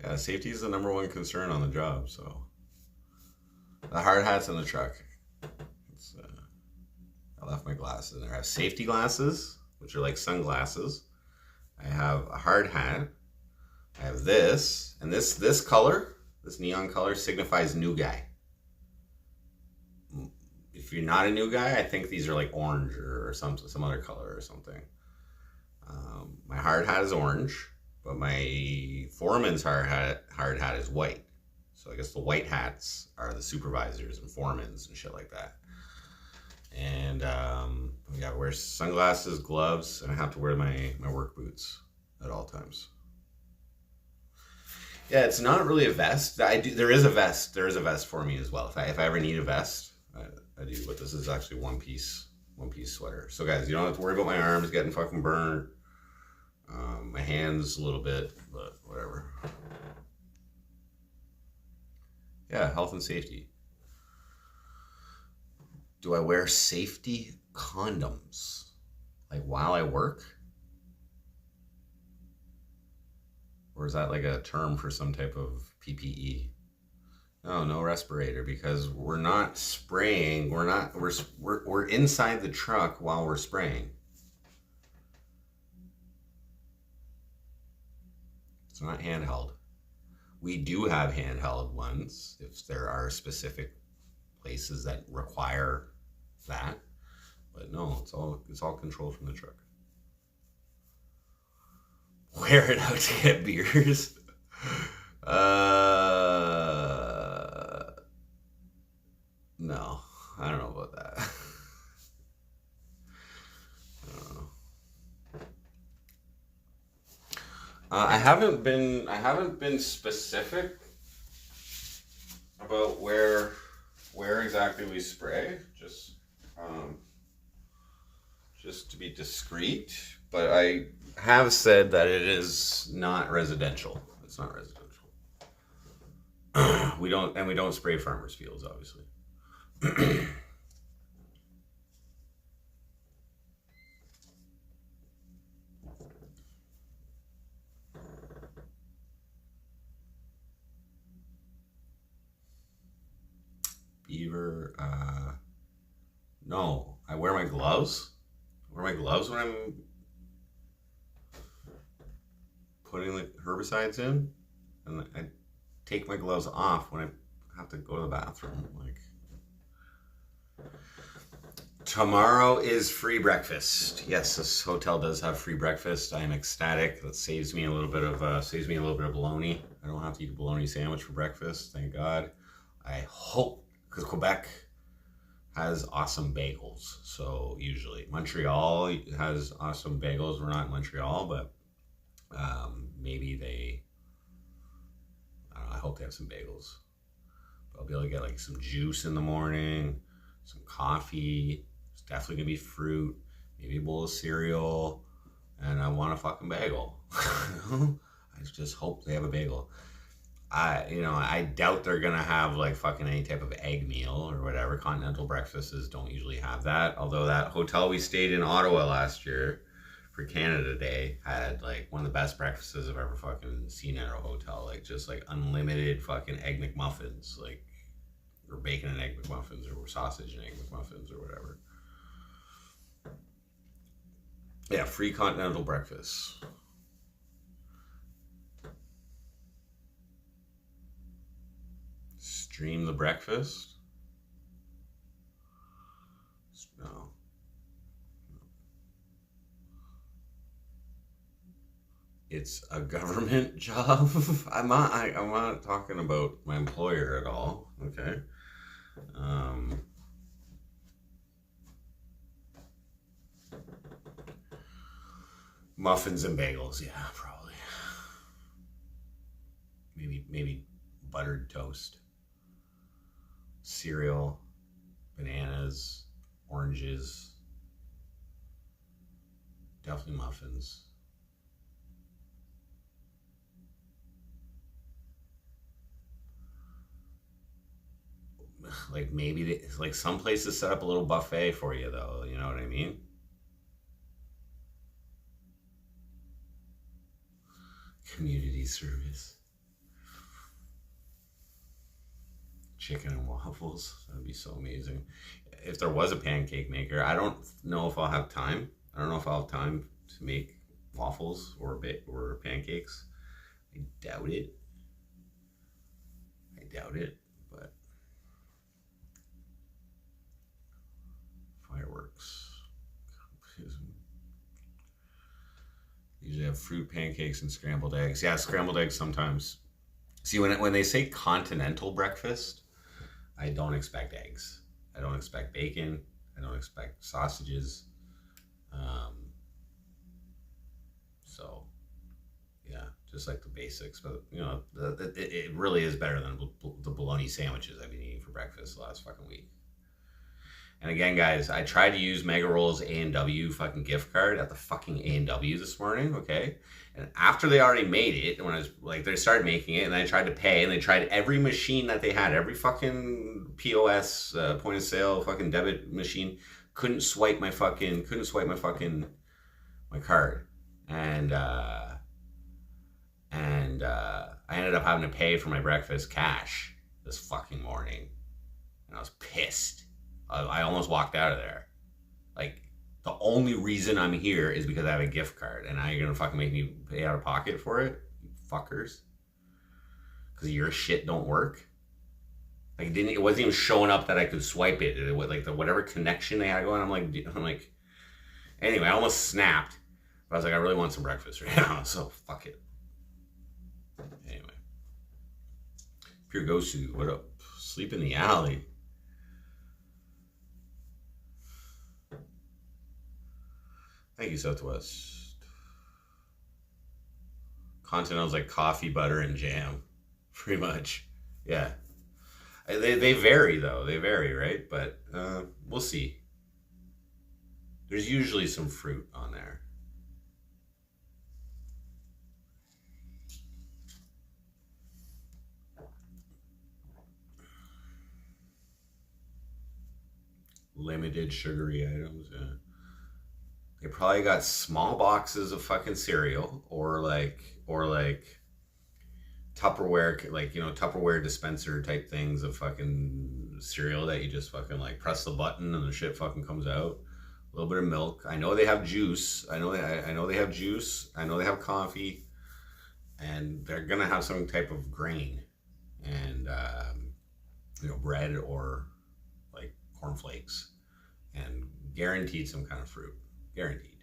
[SPEAKER 1] Yeah, safety is the number one concern on the job. So the hard hat's in the truck. I left my glasses in there. I have safety glasses. which are like sunglasses. I have a hard hat. I have this, and this color, this neon color, signifies new guy. If you're not a new guy, I think these are like orange or some other color or something. My hard hat is orange, but my foreman's hard hat is white. So I guess the white hats are the supervisors and foremans and shit like that. And yeah, I wear sunglasses, gloves, and I have to wear my work boots at all times. Yeah, it's not really a vest. I do. There is a vest. There is a vest for me as well. If I ever need a vest, I do. But this is actually one piece sweater. So guys, you don't have to worry about my arms getting fucking burned. My hands a little bit, but whatever. Yeah, health and safety. Do I wear safety condoms like while I work? Or is that like a term for some type of PPE? No, no respirator because we're not spraying. We're inside the truck while we're spraying. It's not handheld. We do have handheld ones if there are specific places that require that. But no, it's all controlled from the truck. Wear it out to get beers. No, I don't know about that. I don't know. I haven't been specific about where exactly we spray. Just to be discreet. But I have said that it is not residential. It's not residential. We don't spray farmers' fields, obviously. Beaver. No, I wear my gloves. I wear my gloves when I'm putting the herbicides in, and I take my gloves off when I have to go to the bathroom. Like tomorrow is free breakfast. Yes, this hotel does have free breakfast. I am ecstatic. That saves me a little bit of bologna. I don't have to eat a bologna sandwich for breakfast. Thank God. I hope because Quebec has awesome bagels. So usually Montreal has awesome bagels. We're not in Montreal, but maybe they. I don't know. I hope they have some bagels. But I'll be able to get like some juice in the morning, some coffee. It's definitely gonna be fruit. Maybe a bowl of cereal, and I want a fucking bagel. I just hope they have a bagel. I doubt they're gonna have like fucking any type of egg meal or whatever. Continental breakfasts don't usually have that. Although that hotel we stayed in Ottawa last year for Canada Day had like one of the best breakfasts I've ever fucking seen at a hotel. Like just like unlimited fucking egg McMuffins, like or bacon and egg McMuffins or sausage and egg McMuffins or whatever. Yeah, free continental breakfast. Stream the breakfast? No. It's a government job. I'm not talking about my employer at all. Okay. Muffins and bagels, yeah, probably. Maybe buttered toast. Cereal, bananas, oranges, definitely muffins. Like maybe like some places set up a little buffet for you though, you know what I mean? Community service. Chicken and waffles. That'd be so amazing. If there was a pancake maker, I don't know if I'll have time I don't know if I'll have time to make waffles or pancakes. I doubt it. But fireworks. Usually have fruit pancakes and scrambled eggs. Yeah, scrambled eggs sometimes. See, when they say continental breakfast, I don't expect eggs. I don't expect bacon. I don't expect sausages. Um, so, yeah, just like the basics. But, it really is better than the bologna sandwiches I've been eating for breakfast the last fucking week. And again, guys, I tried to use Mega Roll's A&W fucking gift card at the fucking A&W this morning, okay? And after they already made it, when I was like, they started making it, and I tried to pay, and they tried every machine that they had, every fucking POS, point of sale, fucking debit machine, couldn't swipe my card. And I ended up having to pay for my breakfast cash this fucking morning. And I was pissed. I almost walked out of there. Like, the only reason I'm here is because I have a gift card, and now you're gonna fucking make me pay out of pocket for it, you fuckers. Because your shit don't work. Like, it wasn't even showing up that I could swipe it. It was like whatever connection they had going. I'm like, anyway, I almost snapped. But I was like, I really want some breakfast right now, so fuck it. Anyway, Pure Gosu, what up? Sleep in the alley. Thank you, Southwest. Continental's like coffee, butter, and jam. Pretty much. Yeah. They vary, though. They vary, right? But we'll see. There's usually some fruit on there. Limited sugary items, yeah. They probably got small boxes of fucking cereal or like Tupperware, like, Tupperware dispenser type things of fucking cereal that you just fucking like press the button and the shit fucking comes out. A little bit of milk. I know they have juice. I know they have juice. I know they have coffee, and they're gonna have some type of grain and bread or like cornflakes, and guaranteed some kind of fruit. Guaranteed.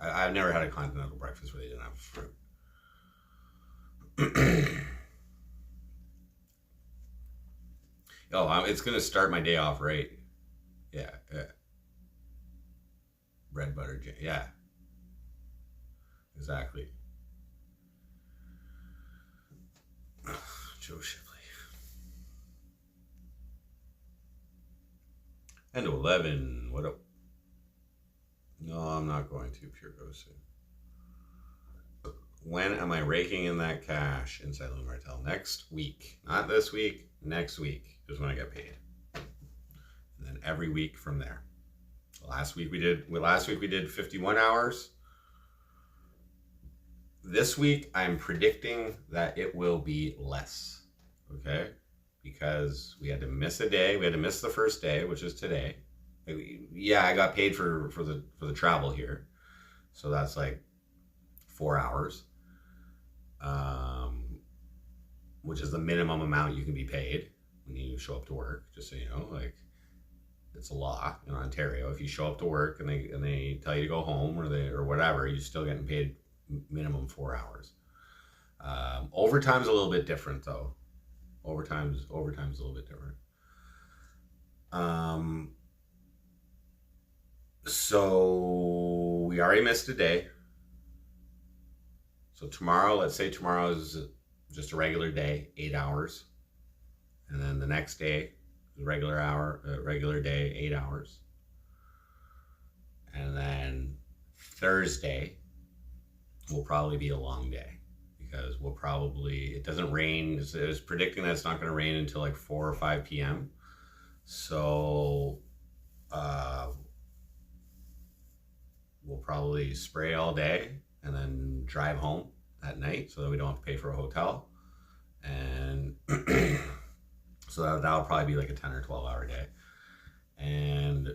[SPEAKER 1] I've never had a continental breakfast where they didn't have fruit. It's gonna start my day off right. Yeah. Bread, butter, jam. Yeah. Exactly. Joe Shipley. And 11. What up? No, I'm not going to. Pure Gosu. When am I raking in that cash inside Louis Martell? Next week. Not this week. Next week is when I get paid. And then every week from there. Last week we did 51 hours. This week I'm predicting that it will be less. Okay? Because we had to miss a day. We had to miss the first day, which is today. Yeah, I got paid for the travel here, so that's like 4 hours, which is the minimum amount you can be paid when you show up to work. Just so you know, like, it's a law in Ontario. If you show up to work and they tell you to go home or whatever, you're still getting paid minimum 4 hours. Overtime's a little bit different though. Overtime's a little bit different. So we already missed a day. So let's say tomorrow is just a regular day, 8 hours. And then the next day, regular day, 8 hours. And then Thursday will probably be a long day because it doesn't rain. It's predicting that it's not going to rain until like 4 or 5 p.m. So, we'll probably spray all day and then drive home at night so that we don't have to pay for a hotel. And so that'll probably be like a 10 or 12 hour day. And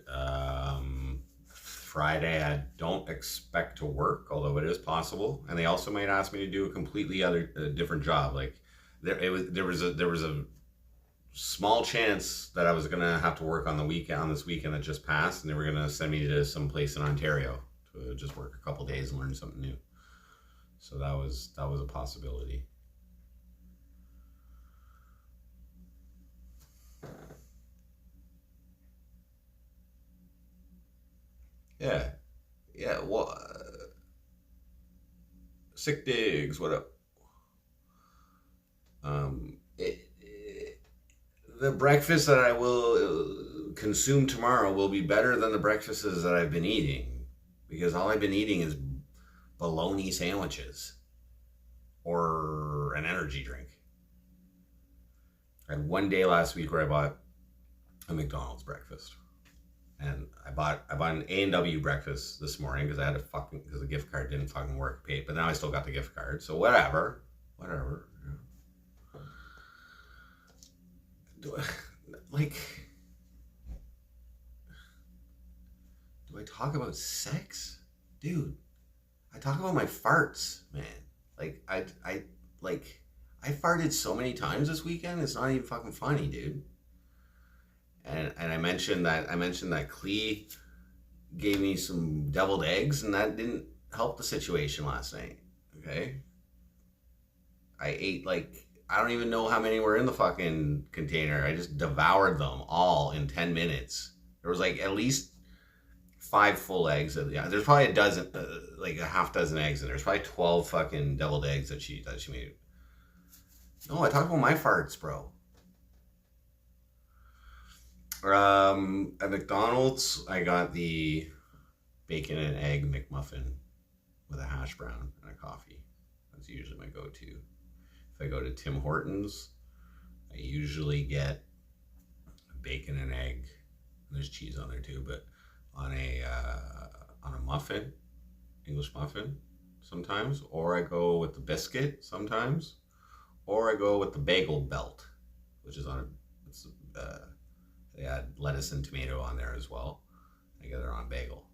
[SPEAKER 1] Friday, I don't expect to work, although it is possible. And they also might ask me to do a completely different job. Like there was a small chance that I was gonna have to work on this weekend that just passed, and they were gonna send me to some place in Ontario to just work a couple days and learn something new. So that was a possibility. Yeah, yeah. Well, sick digs. What up? The breakfast that I will consume tomorrow will be better than the breakfasts that I've been eating, because all I've been eating is bologna sandwiches or an energy drink. I had one day last week where I bought a McDonald's breakfast, and I bought an A&W breakfast this morning because I had because the gift card didn't fucking work. But now I still got the gift card, so whatever. Like, do I talk about sex, dude? I talk about my farts, man. Like I farted so many times this weekend. It's not even fucking funny, dude. And I mentioned that Clee gave me some deviled eggs, and that didn't help the situation last night. Okay, I ate I don't even know how many were in the fucking container. I just devoured them all in 10 minutes. There was at least 5 full eggs. There's probably a half dozen eggs, and there's probably 12 fucking deviled eggs that she made. No, I talk about my farts, bro. At McDonald's, I got the bacon and egg McMuffin with a hash brown and a coffee. That's usually my go-to. If I go to Tim Hortons, I usually get bacon and egg. There's cheese on there too, but on a muffin, English muffin sometimes, or I go with the biscuit sometimes, or I go with the bagel belt, which is they add lettuce and tomato on there as well. I get it on bagel.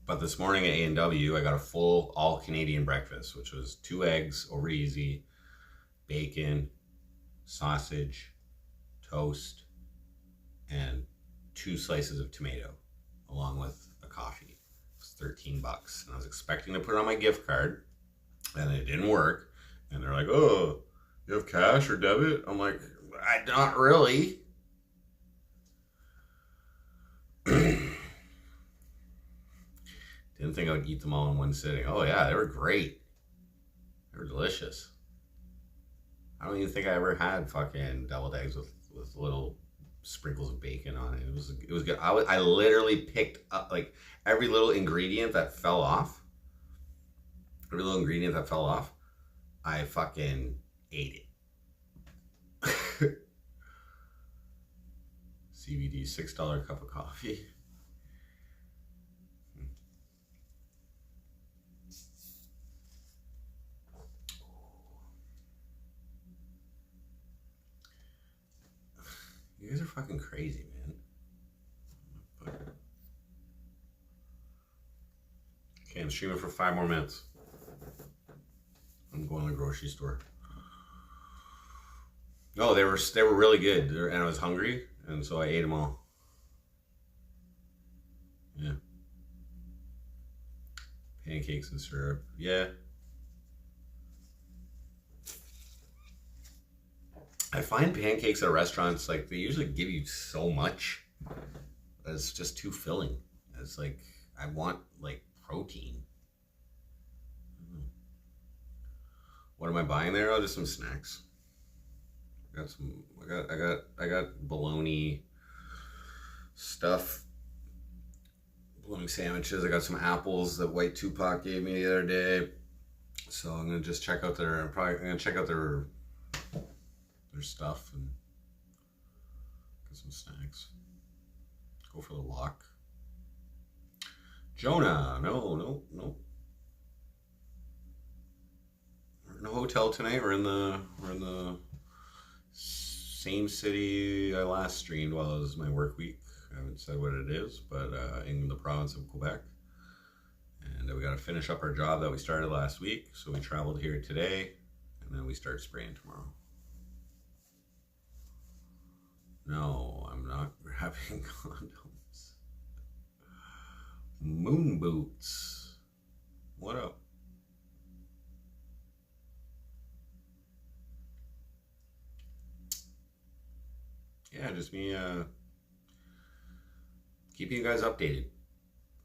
[SPEAKER 1] But this morning at A&W, I got a full all Canadian breakfast, which was 2 eggs over easy, bacon, sausage, toast, and 2 slices of tomato, along with a coffee. It was $13, and I was expecting to put it on my gift card, and it didn't work. And they're like, "Oh, you have cash or debit?" I'm like, "Not really." Didn't think I would eat them all in one sitting. Oh yeah, they were great. They were delicious. I don't even think I ever had fucking deviled eggs with little sprinkles of bacon on it. It was good. I literally picked up every little ingredient that fell off. Every little ingredient that fell off, I fucking ate it. CBD $6 cup of coffee. You guys are fucking crazy, man. Okay, I'm streaming for 5 more minutes. I'm going to the grocery store. No, they were really good, and I was hungry, and so I ate them all. Yeah. Pancakes and syrup. Yeah. I find pancakes at restaurants, they usually give you so much. It's just too filling. It's I want protein. What am I buying there? Oh, just some snacks. I got bologna stuff. Bologna sandwiches. I got some apples that White Tupac gave me the other day. So I'm gonna just check out their stuff and get some snacks. Go for the walk. Jonah, no. in a hotel tonight. We're in the same city I last streamed while it was my work week. I haven't said what it is, but in the province of Quebec. And we got to finish up our job that we started last week. So we traveled here today, and then we start spraying tomorrow. No, I'm not grabbing condoms. Moon boots. What up? Yeah, just me keeping you guys updated.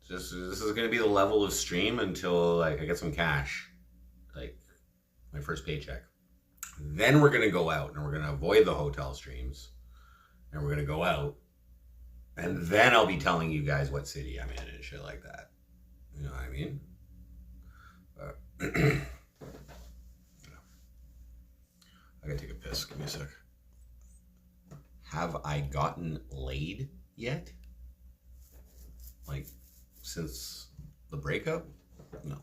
[SPEAKER 1] This is gonna be the level of stream until like I get some cash, like my first paycheck. Then we're gonna go out and we're gonna avoid the hotel streams, and we're gonna go out, and then I'll be telling you guys what city I'm in and shit like that. You know what I mean? But I gotta take a piss. Give me a sec. Have I gotten laid yet? Like, since the breakup? No.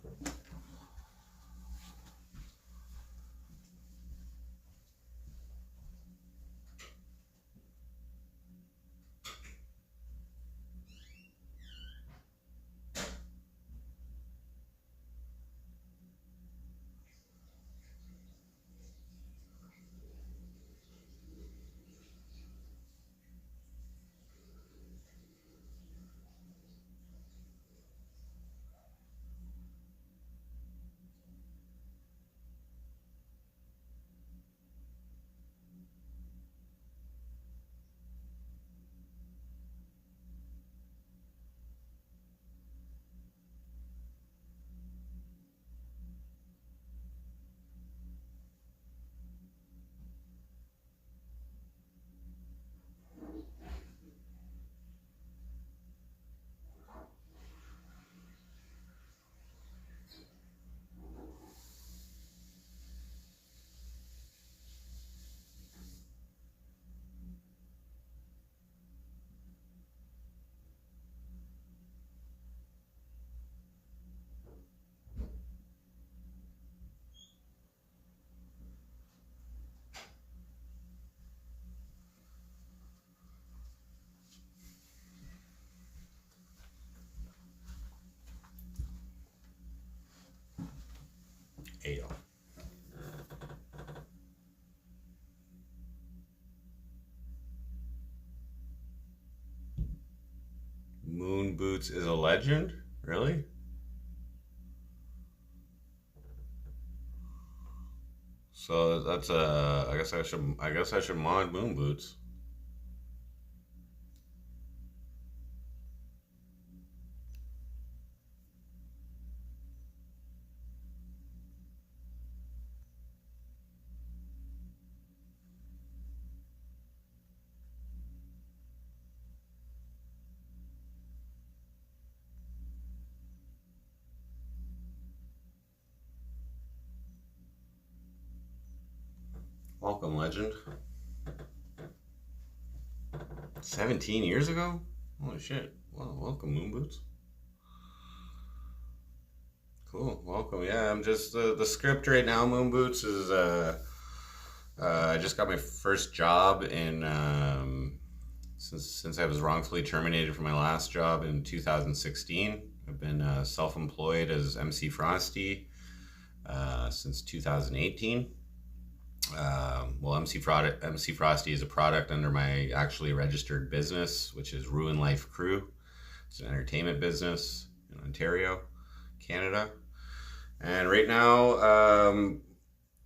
[SPEAKER 1] Ayo. Moon Boots is a legend? Really? So that's I guess I should mod Moon Boots. Welcome, legend. 17 years ago? Holy shit. Well, welcome, Moon Boots. Cool. Welcome. Yeah, I'm just the script right now, Moon Boots, is I just got my first job in since I was wrongfully terminated from my last job in 2016. I've been self-employed as MC Frosty since 2018. Well, MC Frosty is a product under my actually registered business, which is Ruin Life Crew. It's an entertainment business in Ontario, Canada. And right now,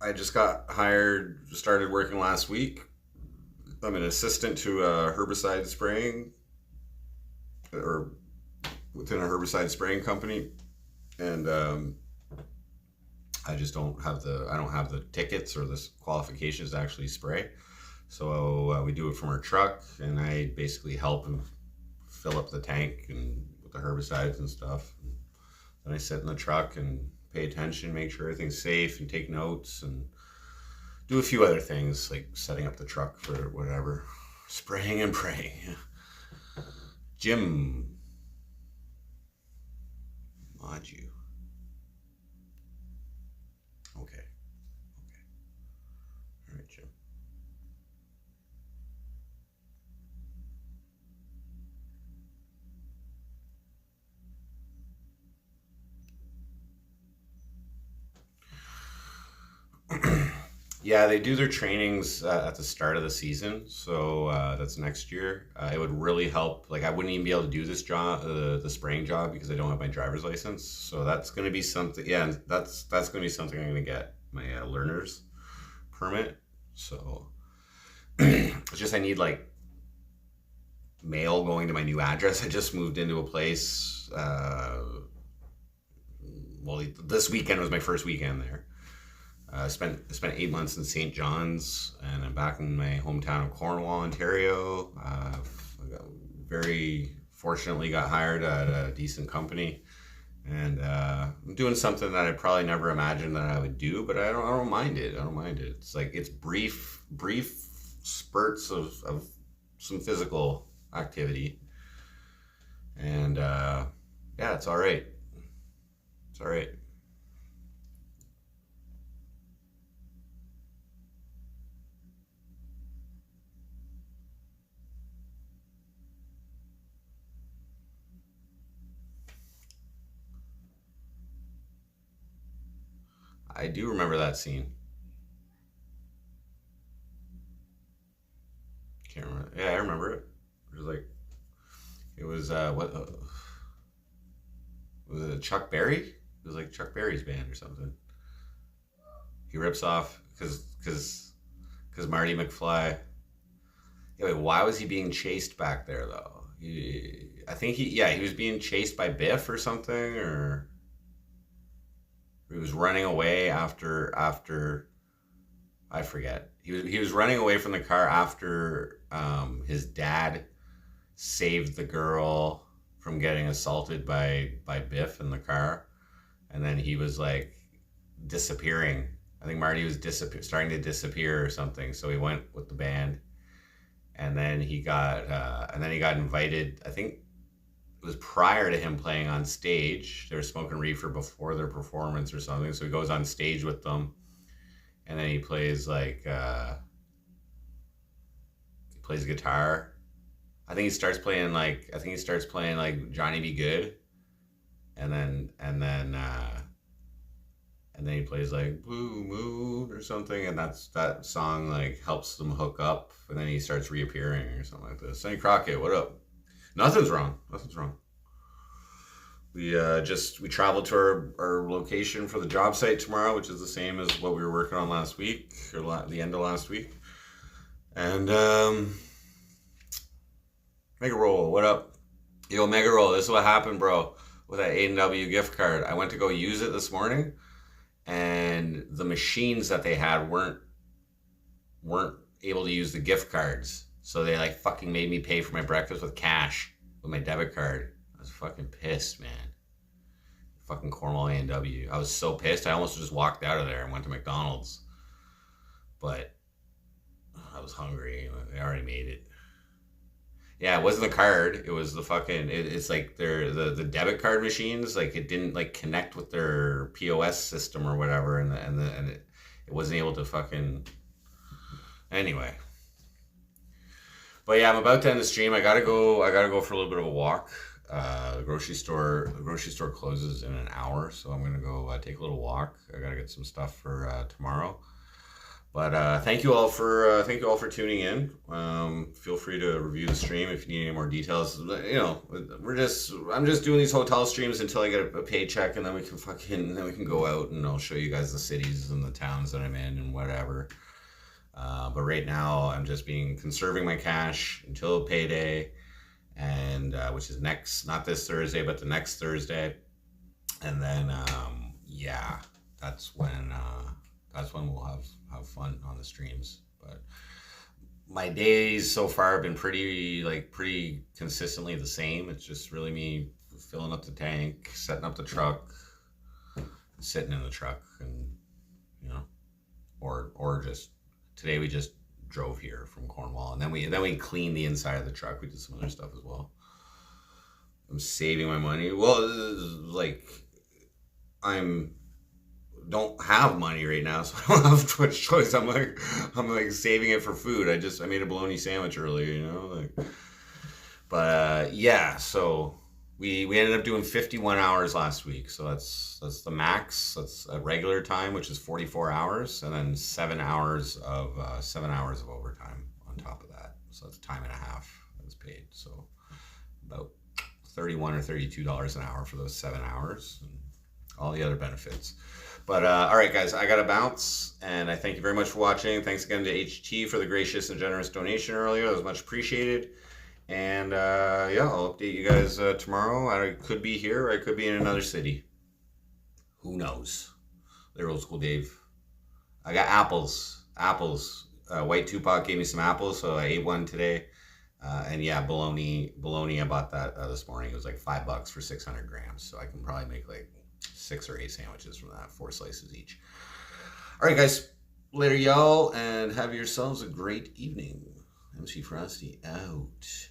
[SPEAKER 1] I just got hired, started working last week. I'm an assistant to herbicide spraying, or within a herbicide spraying company, and I don't have the tickets or the qualifications to actually spray. So we do it from our truck, and I basically help him fill up the tank and with the herbicides and stuff. And then I sit in the truck and pay attention, make sure everything's safe, and take notes, and do a few other things like setting up the truck for whatever, spraying and praying. Jim, mod you. Okay. Yeah, they do their trainings at the start of the season, so that's next year. It would really help. Like, I wouldn't even be able to do this job, the spraying job, because I don't have my driver's license. So that's going to be something. Yeah, and that's going to be something I'm going to get my learner's permit. So it's just I need like mail going to my new address. I just moved into a place. Well, this weekend was my first weekend there. I spent 8 months in St. John's, and I'm back in my hometown of Cornwall, Ontario. Very fortunately got hired at a decent company, and I'm doing something that I probably never imagined that I would do, but I don't mind it. I don't mind it. It's like it's brief spurts of some physical activity, and yeah, it's all right. It's all right. I do remember that scene. Can't remember. Yeah, I remember it. It was like it was what was it? Chuck Berry? It was like Chuck Berry's band or something. He rips off because Marty McFly. Yeah, wait, why was he being chased back there though? I think he was being chased by Biff or something, or he was running away after I forget. He was running away from the car after his dad saved the girl from getting assaulted by Biff in the car, and then he was like disappearing. I think Marty was starting to disappear or something. So he went with the band, and then he got invited. I think it was prior to him playing on stage. They were smoking reefer before their performance or something. So he goes on stage with them, and then he plays guitar. I think he starts playing like Johnny Be Good, and then he plays like Blue Moon or something, and that song like helps them hook up, and then he starts reappearing or something like this. Sonny Crockett, what up? Nothing's wrong. Nothing's wrong. We traveled to our location for the job site tomorrow, which is the same as what we were working on last week, or the end of last week. And Mega Roll, what up? Yo, Mega Roll, this is what happened, bro, with that A&W gift card. I went to go use it this morning, and the machines that they had weren't able to use the gift cards. So they like fucking made me pay for my breakfast with cash with my debit card. I was fucking pissed, man. Fucking Cornwall A&W. I was so pissed. I almost just walked out of there and went to McDonald's. But I was hungry. They already made it. Yeah, it wasn't the card. It was the fucking. It's like the debit card machines. Like it didn't like connect with their POS system or whatever, and it wasn't able to fucking. Anyway, but yeah, I'm about to end the stream. I gotta go. I gotta go for a little bit of a walk. The grocery store closes in an hour, so I'm gonna go take a little walk. I gotta get some stuff for tomorrow. But thank you all for tuning in. Feel free to review the stream if you need any more details. I'm just doing these hotel streams until I get a paycheck, and then we can go out and I'll show you guys the cities and the towns that I'm in and whatever. But right now I'm just conserving my cash until payday, and which is not this Thursday, but the next Thursday, and then yeah, that's when we'll have fun on the streams. But my days so far have been pretty consistently the same. It's just really me filling up the tank, setting up the truck, sitting in the truck, and you know, or just today we just drove here from Cornwall, and then we cleaned the inside of the truck. We did some other stuff as well. I'm saving my money. Well, like I'm don't have money right now, so I don't have much choice. I'm like saving it for food. I made a bologna sandwich earlier, like. But yeah, so We ended up doing 51 hours last week, so that's the max. That's a regular time, which is 44 hours, and then 7 hours of overtime on top of that. So that's time and a half that was paid. So about $31 or $32 an hour for those 7 hours, and all the other benefits. But all right, guys, I got to bounce, and I thank you very much for watching. Thanks again to HT for the gracious and generous donation earlier. That was much appreciated. And yeah, I'll update you guys tomorrow. I could be here, or I could be in another city. Who knows? They're old school Dave. I got apples. Apples. White Tupac gave me some apples, so I ate one today. And yeah, bologna. I bought that this morning. It was like $5 for 600 grams. So I can probably make like 6 or 8 sandwiches from that, 4 slices each. All right, guys. Later, y'all, and have yourselves a great evening. MC Frosty out.